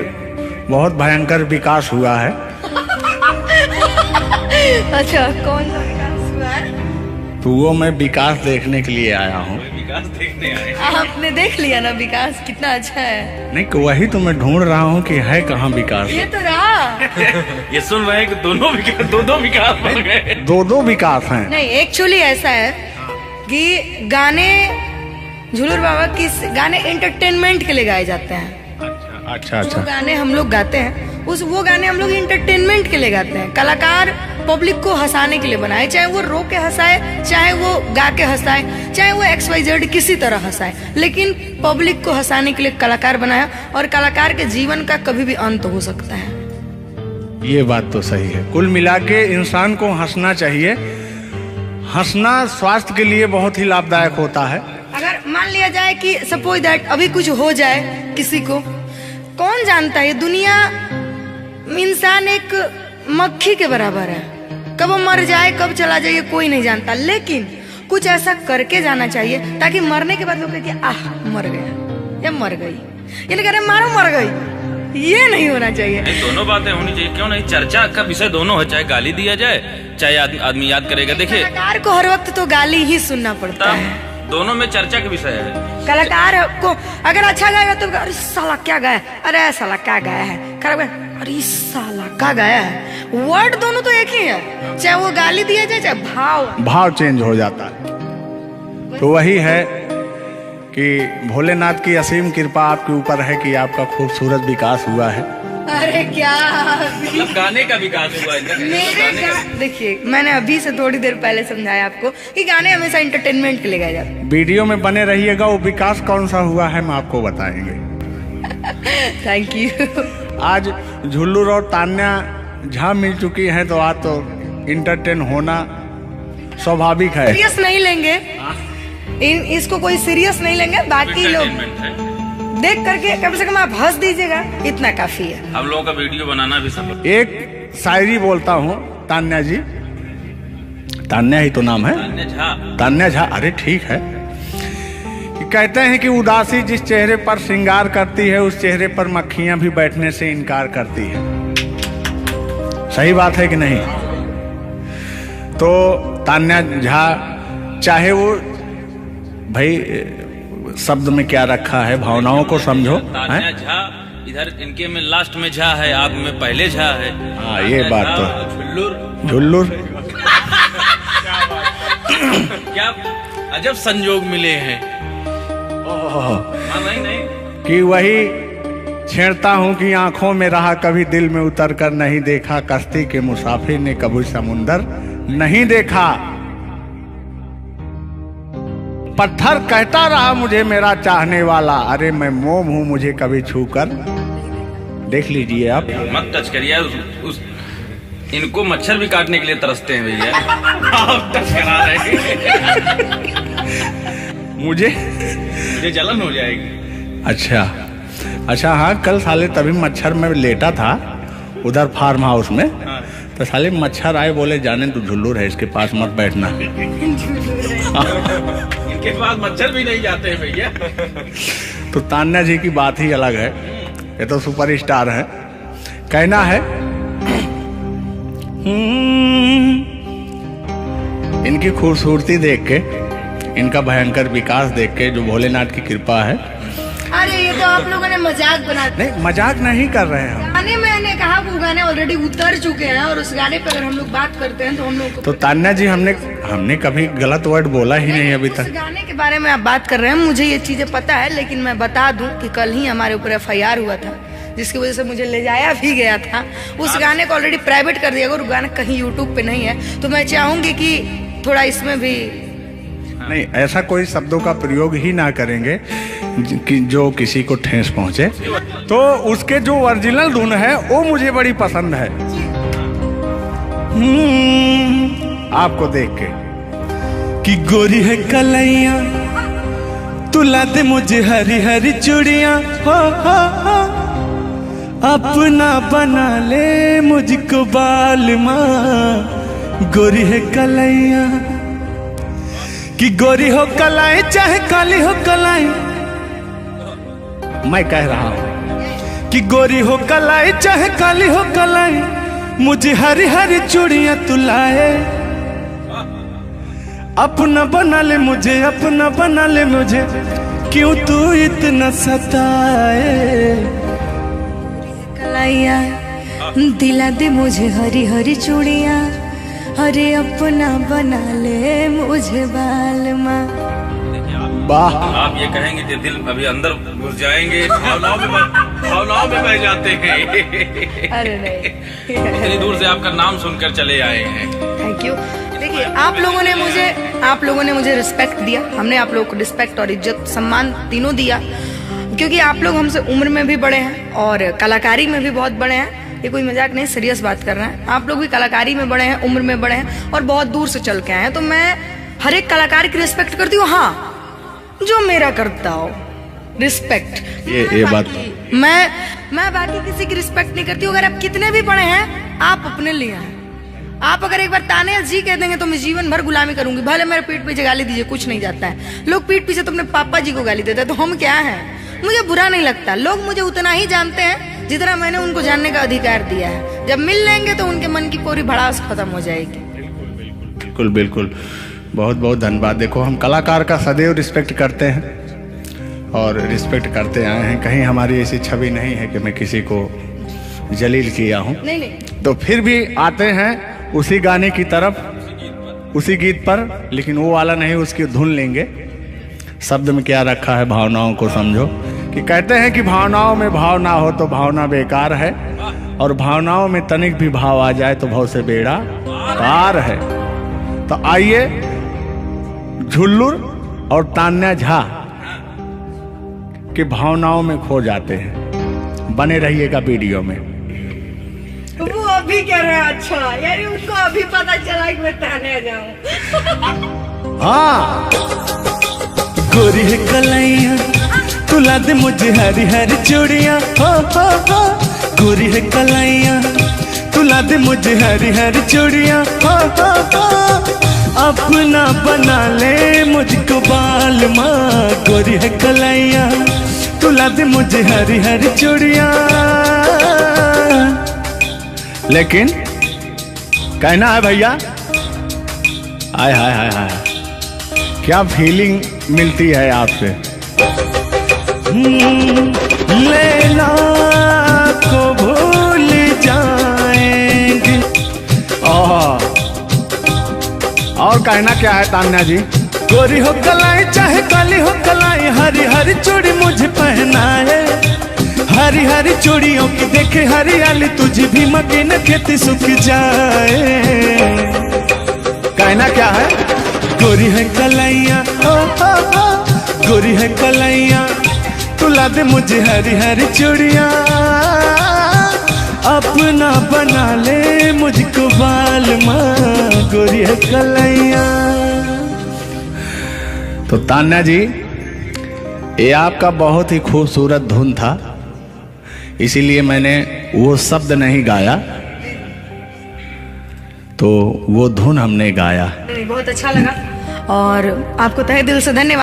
बहुत भयंकर विकास हुआ है। अच्छा कौन सा विकास हुआ है? तो वो मैं विकास देखने के लिए आया हूँ। विकास देखने आए। आपने देख लिया ना विकास कितना अच्छा है। नहीं वही तो मैं ढूंढ रहा हूँ कि है कहाँ विकास। ये तो रहा। ये सुन रहे हैं कि दोनों विकास बन गए। दो विकास हैं। नहीं एक्चुअली ऐसा है कि गाने झूलूर बाबा की गाने एंटरटेनमेंट के लिए गाए जाते हैं। अच्छा जो गाने हम लोग गाते हैं वो गाने हम लोग इंटरटेनमेंट के लिए गाते हैं। कलाकार पब्लिक को हंसाने के लिए बनाए, चाहे वो रो के हंसाए, चाहे वो गा के हंसाए, चाहे वो XYZ किसी तरह हंसाए, लेकिन पब्लिक को हंसाने के लिए कलाकार बनाया। और कलाकार के जीवन का कभी भी अंत हो सकता है। ये बात तो सही है। कुल मिला के इंसान को हंसना चाहिए। हंसना स्वास्थ्य के लिए बहुत ही लाभदायक होता है। अगर मान लिया जाए कि सपोज दैट अभी कुछ हो जाए किसी को, कौन जानता है दुनिया इंसान एक मक्खी के बराबर है। कब वो मर जाए कब चला जाए ये कोई नहीं जानता, लेकिन कुछ ऐसा करके जाना चाहिए ताकि मरने के बाद लोग कहें कि आह मर गया या मर गई, ये नहीं कह रहे मारो मर गई, ये नहीं होना चाहिए। दोनों बातें होनी चाहिए, क्यों नहीं? चर्चा का विषय दोनों है, चाहे गाली दिया जाए चाहे आदमी याद करेगा। देखिए कलाकार को हर वक्त तो गाली ही सुनना पड़ता है, दोनों में चर्चा का विषय है। कलाकार को अगर अच्छा गाएगा तो अरे साला क्या गाया, अरे साला क्या गाया है, खराब गाया, अरे साला क्या गाया है। वर्ड दोनों तो एक ही है, चाहे वो गाली दिया जाए चाहे भाव चेंज हो जाता है। तो वही है कि भोलेनाथ की असीम कृपा आपके ऊपर है कि आपका खूबसूरत विकास हुआ है। अरे क्या मतलब गाने का विकास हुआ है। देखिए मैंने अभी से थोड़ी देर पहले समझाया आपको कि गाने हमेशा एंटरटेनमेंट के लिए गाए जाते हैं। वीडियो में बने रहिएगा, वो विकास कौन सा हुआ है हम आपको बताएंगे। Thank you. आज झुल्लू और तान्या झा मिल चुकी हैं तो आज तो इंटरटेन होना स्वाभाविक है। सीरियस नहीं लेंगे, इसको कोई सीरियस नहीं लेंगे, बाकी लोग देख करके कम से कम आप हंस दीजिएगा, इतना काफी है। हम लोगों का वीडियो बनाना भी सब। एक शायरी बोलता हूँ तान्या जी, तान्या ही तो नाम है, तान्या झा, अरे ठीक है। कि कहते हैं कि उदासी जिस चेहरे पर श्रृंगार करती है उस चेहरे पर मक्खियां भी बैठने से इनकार करती है। सही बात है कि नहीं? तो तान्या झा, चाहे वो भाई शब्द में क्या रखा है, भावनाओं को समझो। तान्या झा इधर इनके में लास्ट में झा है, आप में पहले झा है। हाँ ये बात तो झुल्लुर क्या अजब संजोग मिले हैं। नहीं कि वही छेड़ता हूँ कि आंखों में रहा कभी दिल में उतर कर नहीं देखा, कश्ती के मुसाफिर ने कभी समुंदर नहीं देखा। पत्थर कहता रहा मुझे मेरा चाहने वाला, अरे मैं मोम हूं मुझे कभी छूकर देख लीजिए आप। मत टच करिए इनको, मच्छर भी काटने के लिए तरसते हैं भैया। आप टच करा रहे हैं। मुझे जलन हो जाएगी। अच्छा हाँ, कल साले तभी मच्छर में लेटा था उधर फार्म हाउस में, तो साले मच्छर आए, बोले जाने तू झुल्लू है इसके पास मत बैठना। इनके पास मच्छर भी नहीं जाते हैं भैया। तो तान्या जी की बात ही अलग है, ये तो सुपरस्टार है। कहना है इनकी खूबसूरती देख के, इनका भयंकर विकास देख के, जो भोलेनाथ की कृपा है। अरे ये तो आप लोगों ने मजाक बना दिया। नहीं मजाक नहीं कर रहे हैं हम। गाने मैंने कहा वो गाने ऑलरेडी उतर चुके हैं और उस गाने पे अगर हम लोग बात करते हैं तो हम लोग तो तान्या जी हमने कभी गलत वर्ड बोला ही नहीं अभी तक। उस गाने के बारे में आप बात कर रहे हैं, मुझे ये चीजें पता है, लेकिन मैं बता दूं कि कल ही हमारे ऊपर FIR हुआ था जिसकी वजह से मुझे ले जाया भी गया था। उस गाने को ऑलरेडी प्राइवेट कर दिया गया और गाना कहीं यूट्यूब पे नहीं है, तो मैं चाहूंगी कि थोड़ा इसमें भी नहीं, ऐसा कोई शब्दों का प्रयोग ही ना करेंगे कि जो किसी को ठेस पहुंचे। तो उसके जो ओरिजिनल धुन है वो मुझे बड़ी पसंद है। आपको देख के कि गोरी है कलैया तुला दे मुझे हरी हरी चूड़ियां, हो अपना बना ले मुझको बाल माँ। गोरी है कलैया कि गोरी हो कलाई चाहे काली हो कलाई, मैं कह रहा हूं कि गोरी हो कलाई चाहे काली हो कलाई, मुझे हरी हरी चूड़ियां तुलाए, अपना बना ले मुझे, अपना बना ले मुझे, क्यों तू इतना सताए। कलाइया दिला दे मुझे हरी हरी चूड़ियां, अरे अपना बना ले मुझे बाल माँ। वाह, आप ये कहेंगे कि दिल अभी अंदर घुस जाएंगे, भावनाओं में बह जाते हैं। अरे नहीं, इतनी दूर से आपका नाम सुनकर चले आए हैं। Thank you. देखिए आप लोगों ने मुझे रिस्पेक्ट दिया, हमने आप लोगों को रिस्पेक्ट और इज्जत सम्मान तीनों दिया, क्योंकि आप लोग हमसे उम्र में भी बड़े हैं और कलाकारी में भी बहुत बड़े हैं। ये कोई मजाक नहीं, सीरियस बात कर रहे हैं। आप लोग भी कलाकारी में बड़े हैं, उम्र में बड़े हैं और बहुत दूर से चल के आए हैं, तो मैं हर एक कलाकार की रिस्पेक्ट करती हूँ। हाँ, जो मेरा करता हो रिस्पेक्ट। मैं बाकी किसी की रिस्पेक्ट नहीं करती हूँ। अगर आप कितने भी पढ़े हैं, आप अपने लिए हैं। आप अगर एक बार तान्या जी कह देंगे तो मैं जीवन भर गुलामी करूंगी, भले मेरे पीठ पीछे गाली दीजिए, कुछ नहीं जाता है। लोग पीठ पीछे तो अपने पापा जी को गाली देते हैं, तो हम क्या हैं? मुझे बुरा नहीं लगता। लोग मुझे उतना ही जानते हैं जितना मैंने उनको जानने का अधिकार दिया है। जब मिल लेंगे तो उनके मन की पूरी भड़ास खत्म हो जाएगी। बिल्कुल बिल्कुल, बहुत बहुत धन्यवाद। देखो, हम कलाकार का सदैव रिस्पेक्ट करते हैं और रिस्पेक्ट करते आए हैं। कहीं हमारी ऐसी छवि नहीं है कि मैं किसी को जलील किया हूँ। नहीं। तो फिर भी आते हैं उसी गाने की तरफ, उसी गीत पर, लेकिन वो वाला नहीं, उसकी धुन लेंगे। शब्द में क्या रखा है, भावनाओं को समझो। कि कहते हैं कि भावनाओं में भाव ना हो तो भावना बेकार है, और भावनाओं में तनिक भी भाव आ जाए तो भाव से बेड़ा पार है। तो आइए, झुल्लुर और तान्या झा की भावनाओं में खो जाते हैं। बने रहिएगा वीडियो में। वो अभी कह रहे हैं, अच्छा यानी उनको अभी पता चला कि मैं तान्या जाऊं। हाँ, गोरी है कलाइया तुला दे मुझे हरी हरी चूड़ियाँ, हो। गोरी है कलाइया तुला दे मुझे हरी हरी चूड़ियाँ, हो। अपना बना ले मुझको बाल माँ। गोरी है कलाइया तुला दे मुझे हरी हरी चूड़ियाँ। लेकिन कहना है भैया, हाय हाय हाय हाय, क्या फीलिंग मिलती है आपसे। लैला को भूल जाएंगे। और कहना क्या है तान्या जी। गोरी हो कलाई चाहे काली हो कलाई, हरी हरी चूड़ी मुझे पहनाए। हरी हरी चूड़ियों की देखे हरियाली, तुझे भी मके न खेती सूख जाए। कहना क्या है। गोरी है कलाइया, हो। गोरी है कलाइया तुला दे मुझे हरी हरी चूड़ियाँ। अपना बना ले मुझको बाल माँ। गोरी है कलाइया। तो तान्या जी, ये आपका बहुत ही खूबसूरत धुन था, इसीलिए मैंने वो शब्द नहीं गाया, तो वो धुन हमने गाया। बहुत अच्छा लगा और आपको तहे दिल से धन्यवाद।